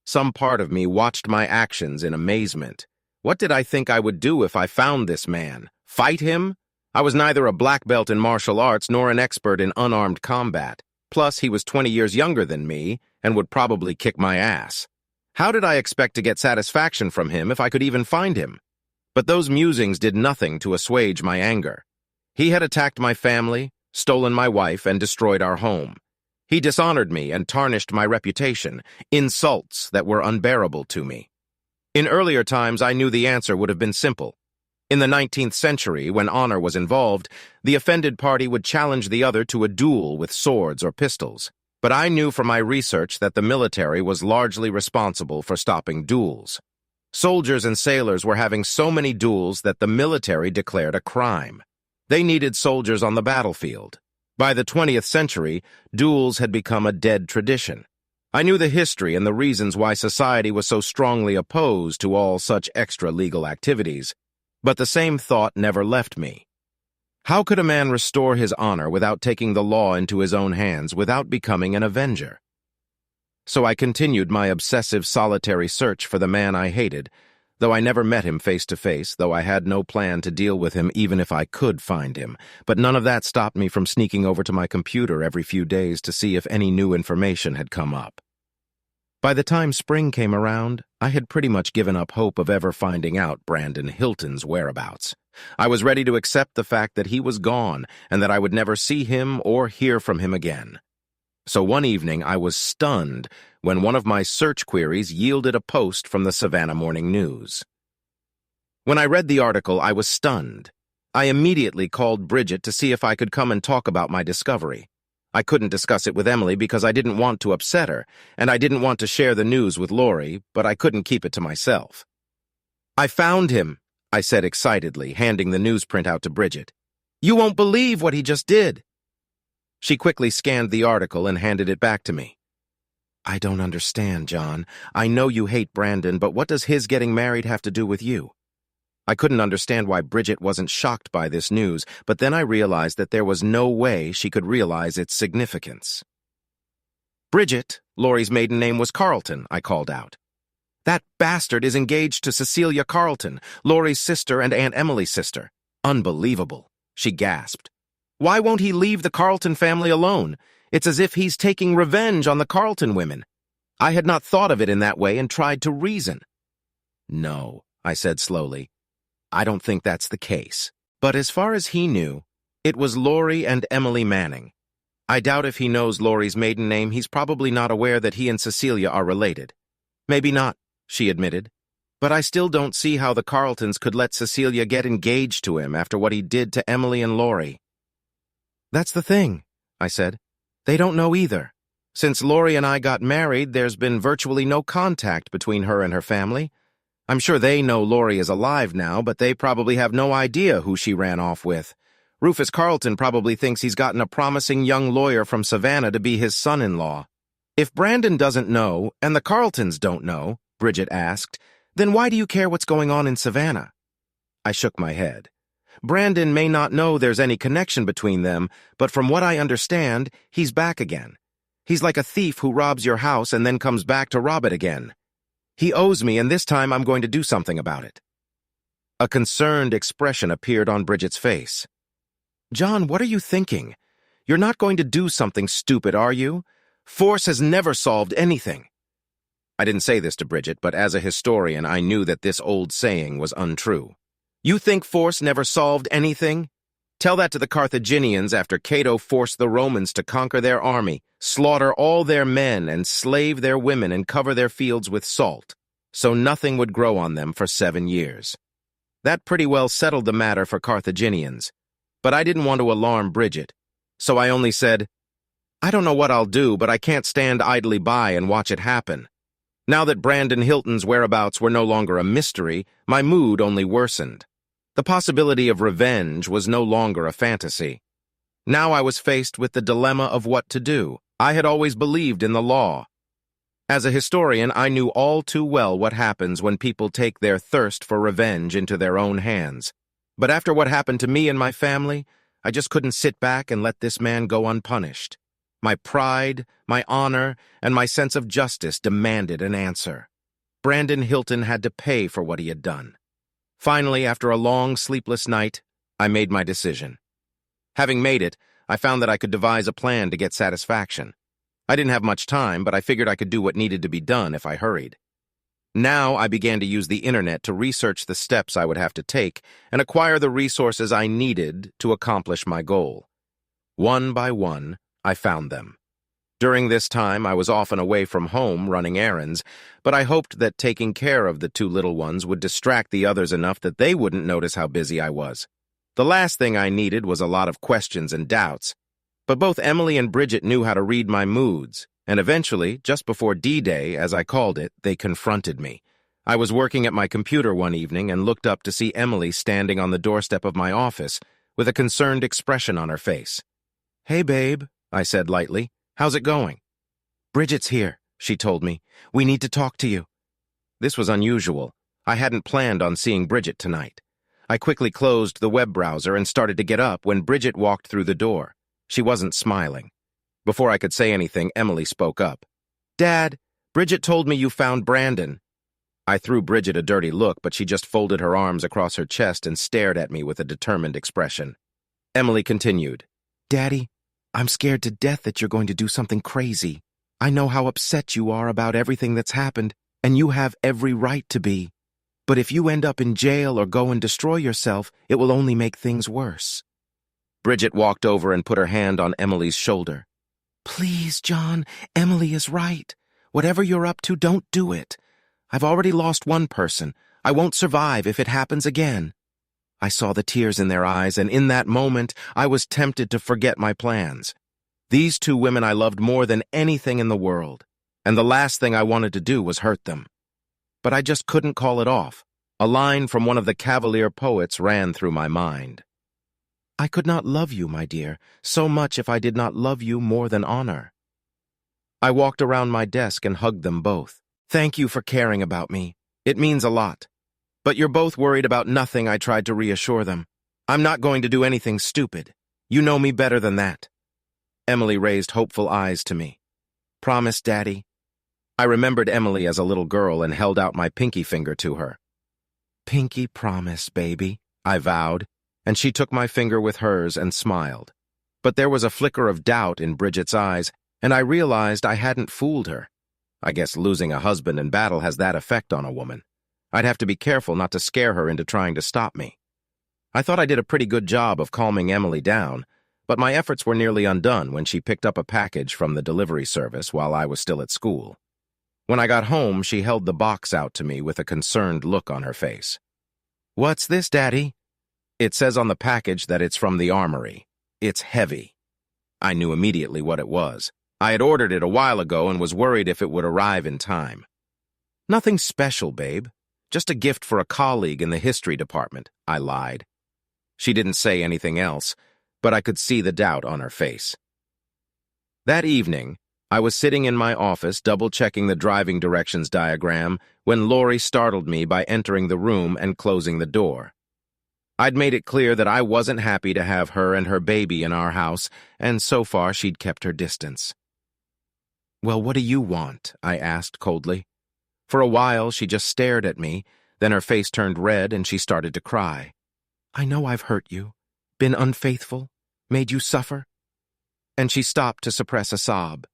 Some part of me watched my actions in amazement. What did I think I would do if I found this man? Fight him? I was neither a black belt in martial arts nor an expert in unarmed combat. Plus, he was 20 years younger than me and would probably kick my ass. How did I expect to get satisfaction from him if I could even find him? But those musings did nothing to assuage my anger. He had attacked my family, stolen my wife, and destroyed our home. He dishonored me and tarnished my reputation, insults that were unbearable to me. In earlier times, I knew the answer would have been simple. In the 19th century, when honor was involved, the offended party would challenge the other to a duel with swords or pistols. But I knew from my research that the military was largely responsible for stopping duels. Soldiers and sailors were having so many duels that the military declared a crime. They needed soldiers on the battlefield. By the 20th century, duels had become a dead tradition. I knew the history and the reasons why society was so strongly opposed to all such extra-legal activities, but the same thought never left me. How could a man restore his honor without taking the law into his own hands, without becoming an avenger? So I continued my obsessive solitary search for the man I hated, though I never met him face to face, though I had no plan to deal with him even if I could find him. But none of that stopped me from sneaking over to my computer every few days to see if any new information had come up. By the time spring came around, I had pretty much given up hope of ever finding out Brandon Hilton's whereabouts. I was ready to accept the fact that he was gone and that I would never see him or hear from him again. So one evening I was stunned when one of my search queries yielded a post from the Savannah Morning News. When I read the article, I was stunned. I immediately called Bridget to see if I could come and talk about my discovery. I couldn't discuss it with Emily because I didn't want to upset her, and I didn't want to share the news with Lori, but I couldn't keep it to myself. "I found him," I said excitedly, handing the newsprint out to Bridget. "You won't believe what he just did." She quickly scanned the article and handed it back to me. "I don't understand, John. I know you hate Brandon, but what does his getting married have to do with you?" I couldn't understand why Bridget wasn't shocked by this news, but then I realized that there was no way she could realize its significance. "Bridget," Lori's maiden name was Carlton, I called out. "That bastard is engaged to Cecilia Carlton, Lori's sister and Aunt Emily's sister. Unbelievable," she gasped. "Why won't he leave the Carlton family alone? It's as if he's taking revenge on the Carlton women." I had not thought of it in that way and tried to reason. "No," I said slowly. "I don't think that's the case. But as far as he knew, it was Lori and Emily Manning. I doubt if he knows Lori's maiden name, he's probably not aware that he and Cecilia are related." "Maybe not," she admitted. "But I still don't see how the Carltons could let Cecilia get engaged to him after what he did to Emily and Lori." "That's the thing," I said. "They don't know either. Since Lori and I got married, there's been virtually no contact between her and her family. I'm sure they know Lori is alive now, but they probably have no idea who she ran off with. Rufus Carlton probably thinks he's gotten a promising young lawyer from Savannah to be his son-in-law. If Brandon doesn't know, and the Carltons don't know, Bridget asked, then why do you care what's going on in Savannah? I shook my head. Brandon may not know there's any connection between them, but from what I understand, he's back again. He's like a thief who robs your house and then comes back to rob it again. He owes me, and this time I'm going to do something about it. A concerned expression appeared on Bridget's face. John, what are you thinking? You're not going to do something stupid, are you? Force has never solved anything. I didn't say this to Bridget, but as a historian, I knew that this old saying was untrue. You think force never solved anything? Tell that to the Carthaginians after Cato forced the Romans to conquer their army, slaughter all their men, and slave their women and cover their fields with salt, so nothing would grow on them for 7 years. That pretty well settled the matter for Carthaginians, but I didn't want to alarm Bridget, so I only said, I don't know what I'll do, but I can't stand idly by and watch it happen. Now that Brandon Hilton's whereabouts were no longer a mystery, my mood only worsened. The possibility of revenge was no longer a fantasy. Now I was faced with the dilemma of what to do. I had always believed in the law. As a historian, I knew all too well what happens when people take their thirst for revenge into their own hands. But after what happened to me and my family, I just couldn't sit back and let this man go unpunished. My pride, my honor, and my sense of justice demanded an answer. Brandon Hilton had to pay for what he had done. Finally, after a long, sleepless night, I made my decision. Having made it, I found that I could devise a plan to get satisfaction. I didn't have much time, but I figured I could do what needed to be done if I hurried. Now I began to use the internet to research the steps I would have to take and acquire the resources I needed to accomplish my goal. One by one, I found them. During this time, I was often away from home running errands, but I hoped that taking care of the 2 little ones would distract the others enough that they wouldn't notice how busy I was. The last thing I needed was a lot of questions and doubts, but both Emily and Bridget knew how to read my moods, and eventually, just before D-Day, as I called it, they confronted me. I was working at my computer one evening and looked up to see Emily standing on the doorstep of my office with a concerned expression on her face. Hey, babe, I said lightly. How's it going? Bridget's here, she told me. We need to talk to you. This was unusual. I hadn't planned on seeing Bridget tonight. I quickly closed the web browser and started to get up when Bridget walked through the door. She wasn't smiling. Before I could say anything, Emily spoke up. Dad, Bridget told me you found Brandon. I threw Bridget a dirty look, but she just folded her arms across her chest and stared at me with a determined expression. Emily continued. Daddy, I'm scared to death that you're going to do something crazy. I know how upset you are about everything that's happened, and you have every right to be. But if you end up in jail or go and destroy yourself, it will only make things worse. Bridget walked over and put her hand on Emily's shoulder. Please, John, Emily is right. Whatever you're up to, don't do it. I've already lost one person. I won't survive if it happens again. I saw the tears in their eyes, and in that moment, I was tempted to forget my plans. These 2 women I loved more than anything in the world, and the last thing I wanted to do was hurt them. But I just couldn't call it off. A line from one of the Cavalier poets ran through my mind. I could not love you, my dear, so much if I did not love you more than honor. I walked around my desk and hugged them both. Thank you for caring about me. It means a lot. But you're both worried about nothing, I tried to reassure them. I'm not going to do anything stupid. You know me better than that. Emily raised hopeful eyes to me. Promise, Daddy? I remembered Emily as a little girl and held out my pinky finger to her. Pinky promise, baby, I vowed, and she took my finger with hers and smiled. But there was a flicker of doubt in Bridget's eyes, and I realized I hadn't fooled her. I guess losing a husband in battle has that effect on a woman. I'd have to be careful not to scare her into trying to stop me. I thought I did a pretty good job of calming Emily down, but my efforts were nearly undone when she picked up a package from the delivery service while I was still at school. When I got home, she held the box out to me with a concerned look on her face. What's this, Daddy? It says on the package that it's from the armory. It's heavy. I knew immediately what it was. I had ordered it a while ago and was worried if it would arrive in time. Nothing special, babe. Just a gift for a colleague in the history department, I lied. She didn't say anything else, but I could see the doubt on her face. That evening, I was sitting in my office double-checking the driving directions diagram when Lori startled me by entering the room and closing the door. I'd made it clear that I wasn't happy to have her and her baby in our house, and so far she'd kept her distance. "Well, what do you want?" I asked coldly. For a while, she just stared at me, then her face turned red and she started to cry. "I know I've hurt you, been unfaithful, made you suffer." And she stopped to suppress a sob.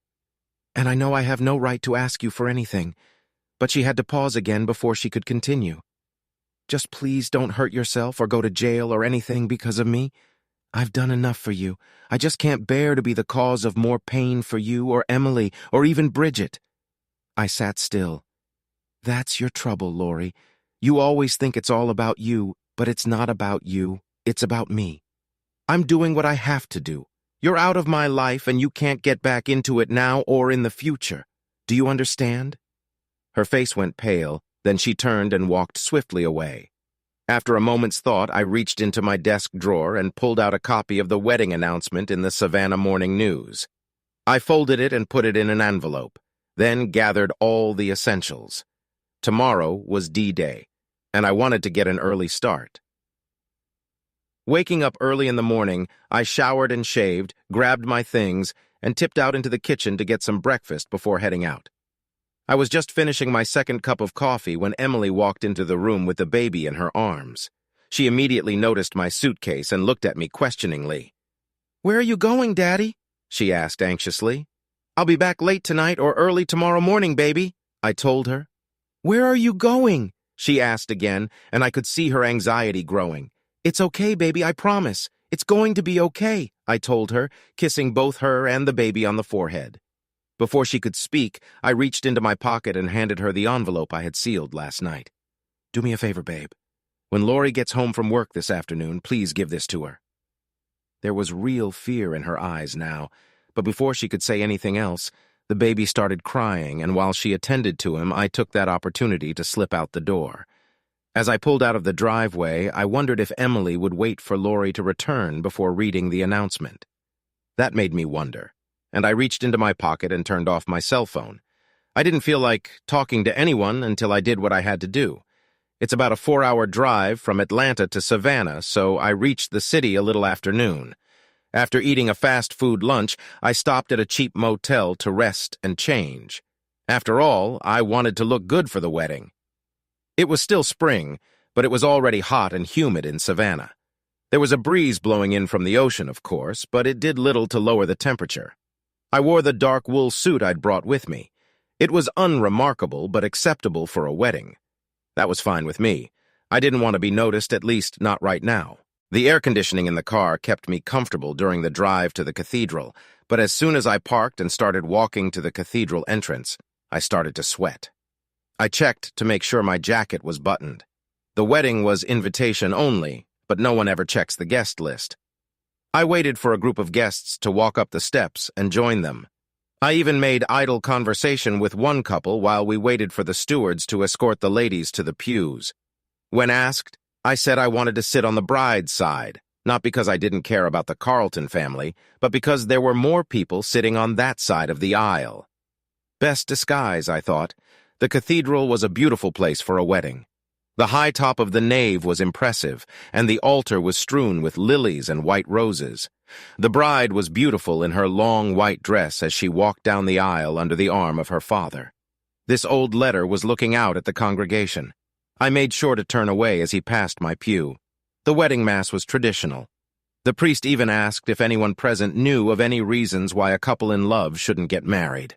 "And I know I have no right to ask you for anything," but she had to pause again before she could continue. "Just please don't hurt yourself or go to jail or anything because of me. I've done enough for you. I just can't bear to be the cause of more pain for you or Emily or even Bridget." I sat still. "That's your trouble, Lori. You always think it's all about you, but it's not about you. It's about me. I'm doing what I have to do. You're out of my life and you can't get back into it now or in the future. Do you understand?" Her face went pale, then she turned and walked swiftly away. After a moment's thought, I reached into my desk drawer and pulled out a copy of the wedding announcement in the Savannah Morning News. I folded it and put it in an envelope, then gathered all the essentials. Tomorrow was D-Day, and I wanted to get an early start. Waking up early in the morning, I showered and shaved, grabbed my things, and tipped out into the kitchen to get some breakfast before heading out. I was just finishing my second cup of coffee when Emily walked into the room with the baby in her arms. She immediately noticed my suitcase and looked at me questioningly. "Where are you going, Daddy?" she asked anxiously. "I'll be back late tonight or early tomorrow morning, baby," I told her. "Where are you going?" she asked again, and I could see her anxiety growing. "It's okay, baby, I promise. It's going to be okay," I told her, kissing both her and the baby on the forehead. Before she could speak, I reached into my pocket and handed her the envelope I had sealed last night. "Do me a favor, babe. When Lori gets home from work this afternoon, please give this to her." There was real fear in her eyes now, but before she could say anything else, the baby started crying, and while she attended to him, I took that opportunity to slip out the door. As I pulled out of the driveway, I wondered if Emily would wait for Lori to return before reading the announcement. That made me wonder, and I reached into my pocket and turned off my cell phone. I didn't feel like talking to anyone until I did what I had to do. It's about a 4-hour drive from Atlanta to Savannah, so I reached the city a little after noon. After eating a fast food lunch, I stopped at a cheap motel to rest and change. After all, I wanted to look good for the wedding. It was still spring, but it was already hot and humid in Savannah. There was a breeze blowing in from the ocean, of course, but it did little to lower the temperature. I wore the dark wool suit I'd brought with me. It was unremarkable, but acceptable for a wedding. That was fine with me. I didn't want to be noticed, at least not right now. The air conditioning in the car kept me comfortable during the drive to the cathedral, but as soon as I parked and started walking to the cathedral entrance, I started to sweat. I checked to make sure my jacket was buttoned. The wedding was invitation only, but no one ever checks the guest list. I waited for a group of guests to walk up the steps and join them. I even made idle conversation with one couple while we waited for the stewards to escort the ladies to the pews. When asked, I said I wanted to sit on the bride's side, not because I didn't care about the Carlton family, but because there were more people sitting on that side of the aisle. Best disguise, I thought. The cathedral was a beautiful place for a wedding. The high top of the nave was impressive, and the altar was strewn with lilies and white roses. The bride was beautiful in her long white dress as she walked down the aisle under the arm of her father. This old letter was looking out at the congregation. I made sure to turn away as he passed my pew. The wedding mass was traditional. The priest even asked if anyone present knew of any reasons why a couple in love shouldn't get married.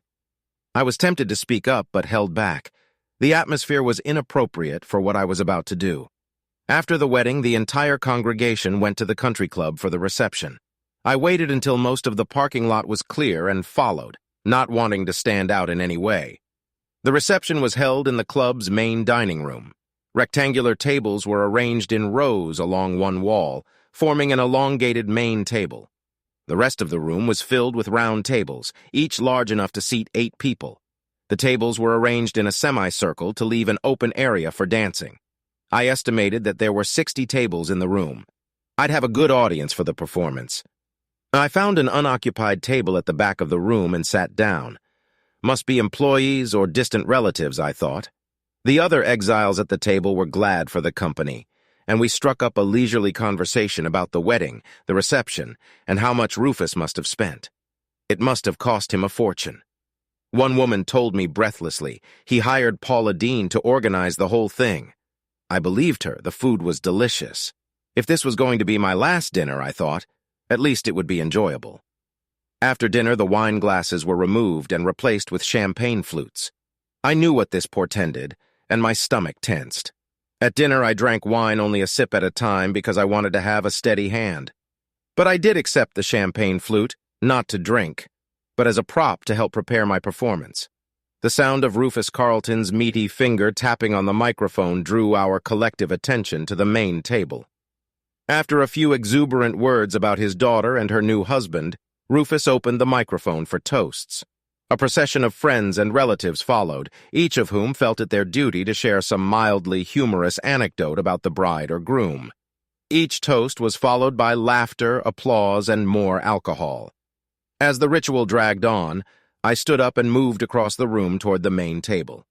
I was tempted to speak up, but held back. The atmosphere was inappropriate for what I was about to do. After the wedding, the entire congregation went to the country club for the reception. I waited until most of the parking lot was clear and followed, not wanting to stand out in any way. The reception was held in the club's main dining room. Rectangular tables were arranged in rows along one wall, forming an elongated main table. The rest of the room was filled with round tables, each large enough to seat 8 people. The tables were arranged in a semicircle to leave an open area for dancing. I estimated that there were 60 tables in the room. I'd have a good audience for the performance. I found an unoccupied table at the back of the room and sat down. Must be employees or distant relatives, I thought. The other exiles at the table were glad for the company, and we struck up a leisurely conversation about the wedding, the reception, and how much Rufus must have spent. It must have cost him a fortune. One woman told me breathlessly he hired Paula Dean to organize the whole thing. I believed her. The food was delicious. If this was going to be my last dinner, I thought, at least it would be enjoyable. After dinner, the wine glasses were removed and replaced with champagne flutes. I knew what this portended, and my stomach tensed. At dinner, I drank wine only a sip at a time because I wanted to have a steady hand. But I did accept the champagne flute, not to drink, but as a prop to help prepare my performance. The sound of Rufus Carlton's meaty finger tapping on the microphone drew our collective attention to the main table. After a few exuberant words about his daughter and her new husband, Rufus opened the microphone for toasts. A procession of friends and relatives followed, each of whom felt it their duty to share some mildly humorous anecdote about the bride or groom. Each toast was followed by laughter, applause, and more alcohol. As the ritual dragged on, I stood up and moved across the room toward the main table.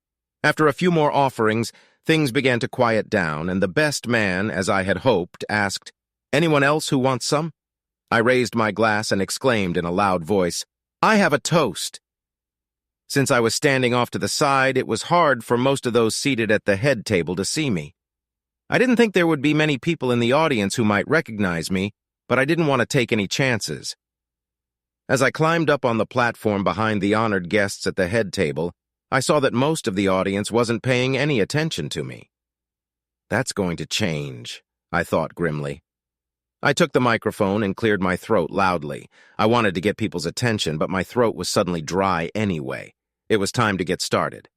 After a few more offerings, things began to quiet down, and the best man, as I had hoped, asked, "Anyone else who wants some?" I raised my glass and exclaimed in a loud voice, "I have a toast." Since I was standing off to the side, it was hard for most of those seated at the head table to see me. I didn't think there would be many people in the audience who might recognize me, but I didn't want to take any chances. As I climbed up on the platform behind the honored guests at the head table, I saw that most of the audience wasn't paying any attention to me. That's going to change, I thought grimly. I took the microphone and cleared my throat loudly. I wanted to get people's attention, but my throat was suddenly dry anyway. It was time to get started.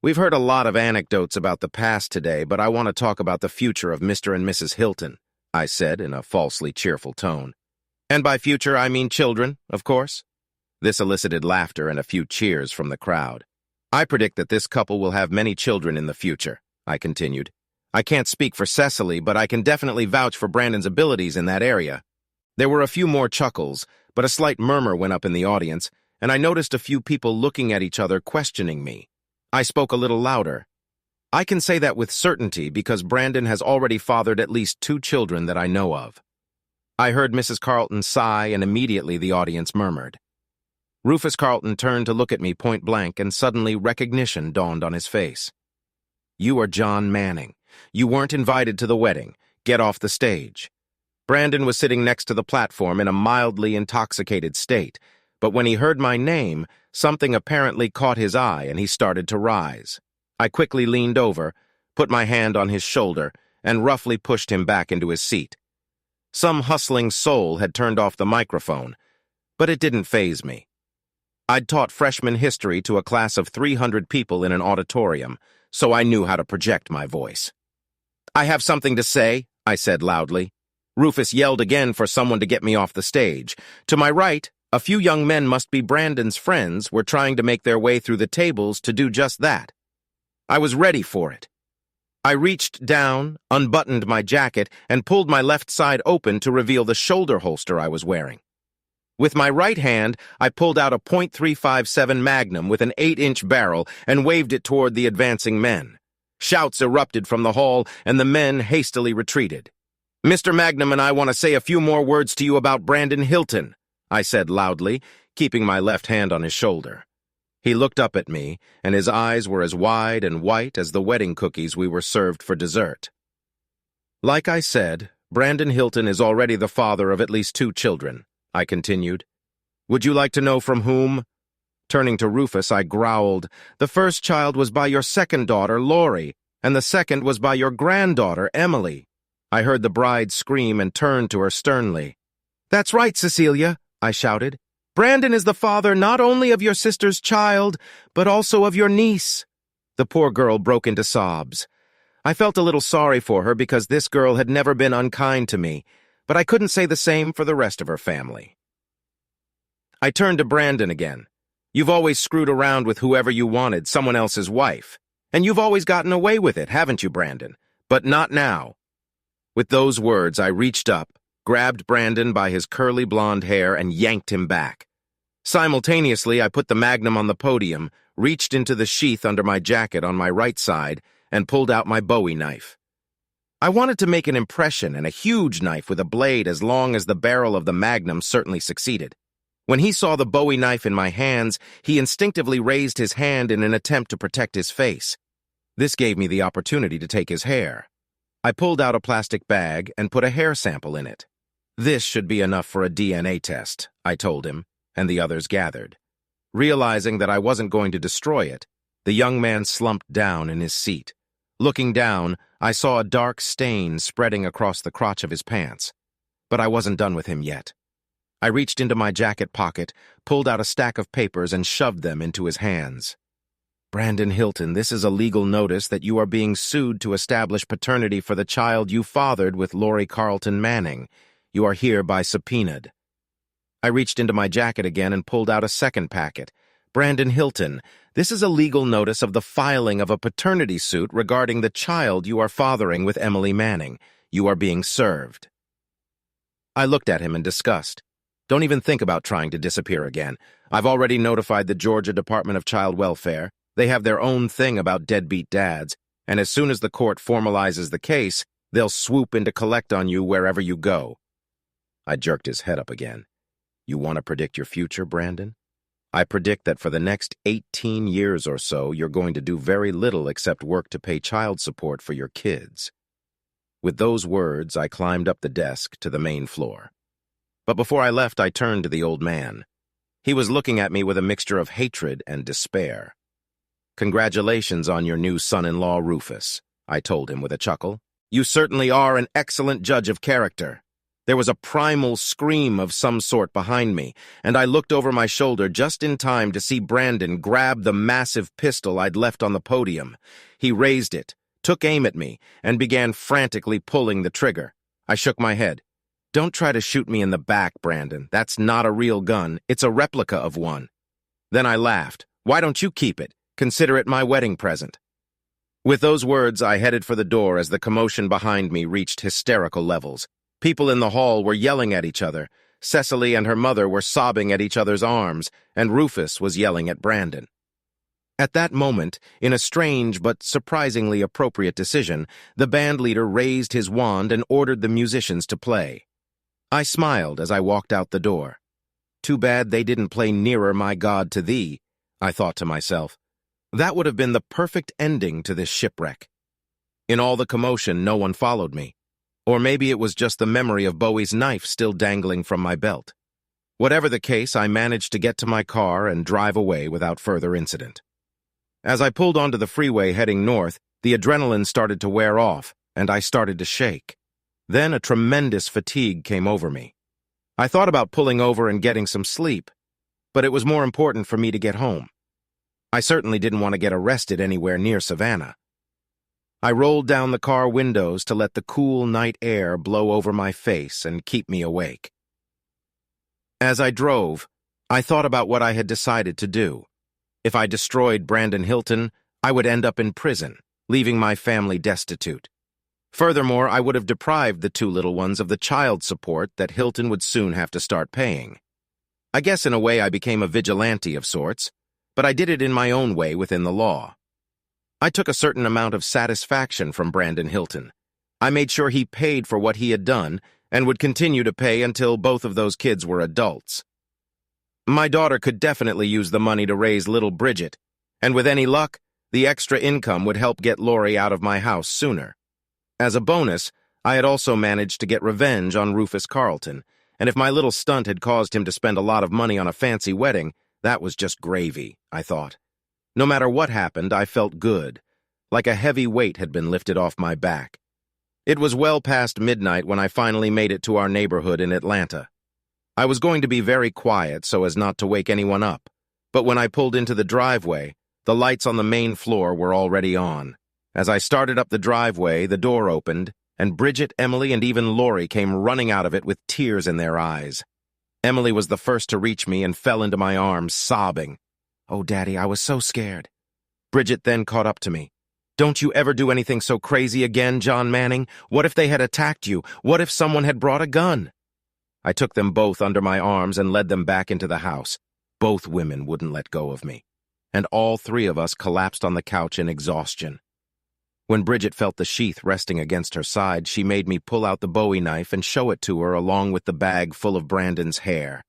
We've heard a lot of anecdotes about the past today, but I want to talk about the future of Mr. and Mrs. Hilton, I said in a falsely cheerful tone. And by future, I mean children, of course. This elicited laughter and a few cheers from the crowd. I predict that this couple will have many children in the future, I continued. I can't speak for Cecily, but I can definitely vouch for Brandon's abilities in that area. There were a few more chuckles, but a slight murmur went up in the audience, and I noticed a few people looking at each other, questioning me. I spoke a little louder. I can say that with certainty because Brandon has already fathered at least 2 children that I know of. I heard Mrs. Carlton sigh, and immediately the audience murmured. Rufus Carlton turned to look at me point blank, and suddenly recognition dawned on his face. "You are John Manning. You weren't invited to the wedding. Get off the stage." Brandon was sitting next to the platform in a mildly intoxicated state, but when he heard my name, something apparently caught his eye and he started to rise. I quickly leaned over, put my hand on his shoulder, and roughly pushed him back into his seat. Some hustling soul had turned off the microphone, but it didn't faze me. I'd taught freshman history to a class of 300 people in an auditorium, so I knew how to project my voice. "I have something to say," I said loudly. Rufus yelled again for someone to get me off the stage. To my right, a few young men, must be Brandon's friends, were trying to make their way through the tables to do just that. I was ready for it. I reached down, unbuttoned my jacket, and pulled my left side open to reveal the shoulder holster I was wearing. With my right hand, I pulled out a .357 Magnum with an 8-inch barrel and waved it toward the advancing men. Shouts erupted from the hall, and the men hastily retreated. "Mr. Magnum and I want to say a few more words to you about Brandon Hilton," I said loudly, keeping my left hand on his shoulder. He looked up at me, and his eyes were as wide and white as the wedding cookies we were served for dessert. "Like I said, Brandon Hilton is already the father of at least 2 children, I continued. "Would you like to know from whom?" Turning to Rufus, I growled, "The first child was by your second daughter, Lori, and the second was by your granddaughter, Emily." I heard the bride scream and turned to her sternly. "That's right, Cecilia," I shouted. "Brandon is the father not only of your sister's child, but also of your niece." The poor girl broke into sobs. I felt a little sorry for her because this girl had never been unkind to me, but I couldn't say the same for the rest of her family. I turned to Brandon again. You've always screwed around with whoever you wanted, someone else's wife. And you've always gotten away with it, haven't you, Brandon? But not now. With those words, I reached up, grabbed Brandon by his curly blonde hair, and yanked him back. Simultaneously, I put the magnum on the podium, reached into the sheath under my jacket on my right side, and pulled out my Bowie knife. I wanted to make an impression, and a huge knife with a blade as long as the barrel of the magnum certainly succeeded. When he saw the Bowie knife in my hands, he instinctively raised his hand in an attempt to protect his face. This gave me the opportunity to take his hair. I pulled out a plastic bag and put a hair sample in it. This should be enough for a DNA test, I told him, and the others gathered. Realizing that I wasn't going to destroy it, the young man slumped down in his seat. Looking down, I saw a dark stain spreading across the crotch of his pants. But I wasn't done with him yet. I reached into my jacket pocket, pulled out a stack of papers, and shoved them into his hands. Brandon Hilton, this is a legal notice that you are being sued to establish paternity for the child you fathered with Lori Carlton Manning. You are hereby subpoenaed. I reached into my jacket again and pulled out a second packet. Brandon Hilton, this is a legal notice of the filing of a paternity suit regarding the child you are fathering with Emily Manning. You are being served. I looked at him in disgust. Don't even think about trying to disappear again. I've already notified the Georgia Department of Child Welfare. They have their own thing about deadbeat dads, and as soon as the court formalizes the case, they'll swoop in to collect on you wherever you go. I jerked his head up again. You want to predict your future, Brandon? I predict that for the next 18 years or so, you're going to do very little except work to pay child support for your kids. With those words, I climbed up the desk to the main floor. But before I left, I turned to the old man. He was looking at me with a mixture of hatred and despair. Congratulations on your new son-in-law, Rufus, I told him with a chuckle. You certainly are an excellent judge of character. There was a primal scream of some sort behind me, and I looked over my shoulder just in time to see Brandon grab the massive pistol I'd left on the podium. He raised it, took aim at me, and began frantically pulling the trigger. I shook my head. Don't try to shoot me in the back, Brandon. That's not a real gun. It's a replica of one. Then I laughed. Why don't you keep it? Consider it my wedding present. With those words, I headed for the door as the commotion behind me reached hysterical levels. People in the hall were yelling at each other. Cecily and her mother were sobbing at each other's arms, and Rufus was yelling at Brandon. At that moment, in a strange but surprisingly appropriate decision, the band leader raised his wand and ordered the musicians to play. I smiled as I walked out the door. Too bad they didn't play Nearer My God to Thee, I thought to myself. That would have been the perfect ending to this shipwreck. In all the commotion, no one followed me. Or maybe it was just the memory of Bowie's knife still dangling from my belt. Whatever the case, I managed to get to my car and drive away without further incident. As I pulled onto the freeway heading north, the adrenaline started to wear off, and I started to shake. Then a tremendous fatigue came over me. I thought about pulling over and getting some sleep, but it was more important for me to get home. I certainly didn't want to get arrested anywhere near Savannah. I rolled down the car windows to let the cool night air blow over my face and keep me awake. As I drove, I thought about what I had decided to do. If I destroyed Brandon Hilton, I would end up in prison, leaving my family destitute. Furthermore, I would have deprived the two little ones of the child support that Hilton would soon have to start paying. I guess in a way I became a vigilante of sorts, but I did it in my own way within the law. I took a certain amount of satisfaction from Brandon Hilton. I made sure he paid for what he had done and would continue to pay until both of those kids were adults. My daughter could definitely use the money to raise little Bridget, and with any luck, the extra income would help get Lori out of my house sooner. As a bonus, I had also managed to get revenge on Rufus Carlton, and if my little stunt had caused him to spend a lot of money on a fancy wedding, that was just gravy, I thought. No matter what happened, I felt good, like a heavy weight had been lifted off my back. It was well past midnight when I finally made it to our neighborhood in Atlanta. I was going to be very quiet so as not to wake anyone up, but when I pulled into the driveway, the lights on the main floor were already on. As I started up the driveway, the door opened, and Bridget, Emily, and even Lori came running out of it with tears in their eyes. Emily was the first to reach me and fell into my arms, sobbing. "Oh, Daddy, I was so scared." Bridget then caught up to me. "Don't you ever do anything so crazy again, John Manning. What if they had attacked you? What if someone had brought a gun?" I took them both under my arms and led them back into the house. Both women wouldn't let go of me, and all three of us collapsed on the couch in exhaustion. When Bridget felt the sheath resting against her side, she made me pull out the Bowie knife and show it to her along with the bag full of Brandon's hair.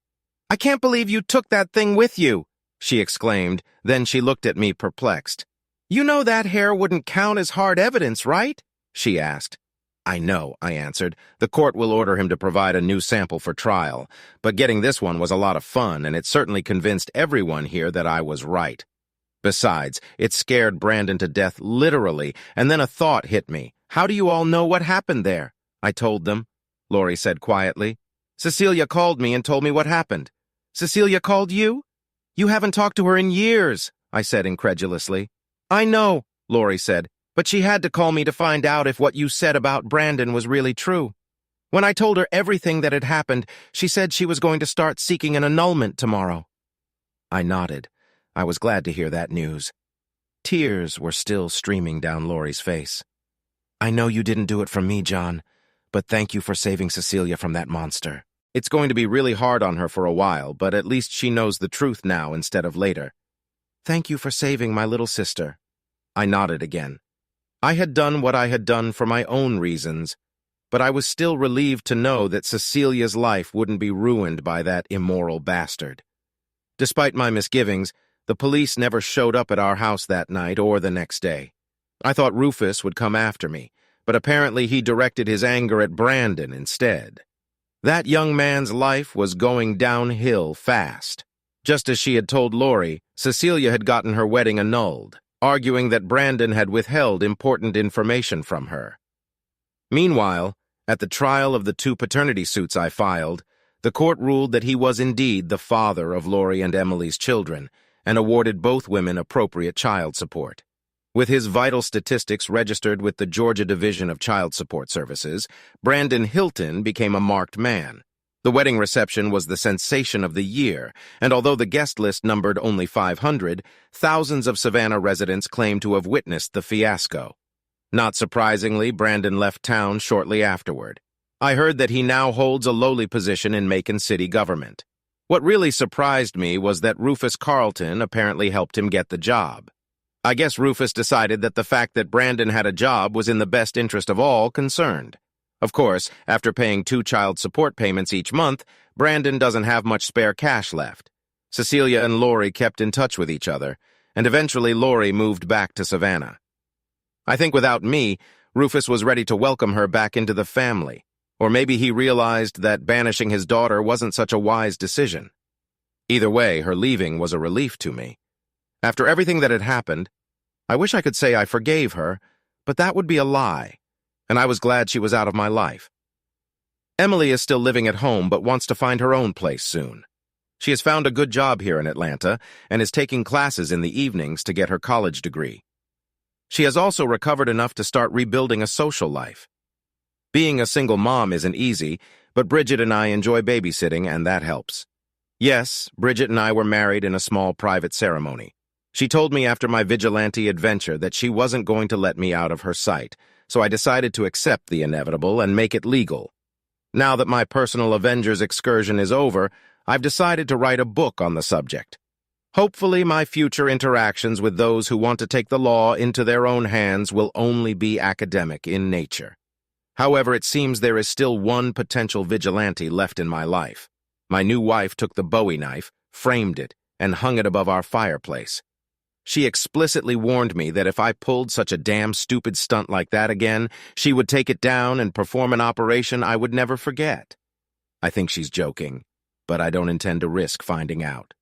"I can't believe you took that thing with you," she exclaimed. Then she looked at me perplexed. "You know that hair wouldn't count as hard evidence, right?" she asked. "I know," I answered. "The court will order him to provide a new sample for trial, but getting this one was a lot of fun, and it certainly convinced everyone here that I was right. Besides, it scared Brandon to death literally, and then a thought hit me. How do you all know what happened there?" I told them, Lori said quietly. "Cecilia called me and told me what happened." "Cecilia called you? You haven't talked to her in years," I said incredulously. "I know," Lori said, "but she had to call me to find out if what you said about Brandon was really true. When I told her everything that had happened, she said she was going to start seeking an annulment tomorrow." I nodded. I was glad to hear that news. Tears were still streaming down Lori's face. "I know you didn't do it for me, John, but thank you for saving Cecilia from that monster. It's going to be really hard on her for a while, but at least she knows the truth now instead of later. Thank you for saving my little sister." I nodded again. I had done what I had done for my own reasons, but I was still relieved to know that Cecilia's life wouldn't be ruined by that immoral bastard. Despite my misgivings, the police never showed up at our house that night or the next day. I thought Rufus would come after me, but apparently he directed his anger at Brandon instead. That young man's life was going downhill fast. Just as she had told Lori, Cecilia had gotten her wedding annulled, arguing that Brandon had withheld important information from her. Meanwhile, at the trial of the 2 paternity suits I filed, the court ruled that he was indeed the father of Lori and Emily's children, and awarded both women appropriate child support. With his vital statistics registered with the Georgia Division of Child Support Services, Brandon Hilton became a marked man. The wedding reception was the sensation of the year, and although the guest list numbered only 500, thousands of Savannah residents claimed to have witnessed the fiasco. Not surprisingly, Brandon left town shortly afterward. I heard that he now holds a lowly position in Macon city government. What really surprised me was that Rufus Carlton apparently helped him get the job. I guess Rufus decided that the fact that Brandon had a job was in the best interest of all concerned. Of course, after paying 2 child support payments each month, Brandon doesn't have much spare cash left. Cecilia and Lori kept in touch with each other, and eventually Lori moved back to Savannah. I think without me, Rufus was ready to welcome her back into the family. Or maybe he realized that banishing his daughter wasn't such a wise decision. Either way, her leaving was a relief to me. After everything that had happened, I wish I could say I forgave her, but that would be a lie, and I was glad she was out of my life. Emily is still living at home but wants to find her own place soon. She has found a good job here in Atlanta and is taking classes in the evenings to get her college degree. She has also recovered enough to start rebuilding a social life. Being a single mom isn't easy, but Bridget and I enjoy babysitting, and that helps. Yes, Bridget and I were married in a small private ceremony. She told me after my vigilante adventure that she wasn't going to let me out of her sight, so I decided to accept the inevitable and make it legal. Now that my personal Avengers excursion is over, I've decided to write a book on the subject. Hopefully, my future interactions with those who want to take the law into their own hands will only be academic in nature. However, it seems there is still one potential vigilante left in my life. My new wife took the Bowie knife, framed it, and hung it above our fireplace. She explicitly warned me that if I pulled such a damn stupid stunt like that again, she would take it down and perform an operation I would never forget. I think she's joking, but I don't intend to risk finding out.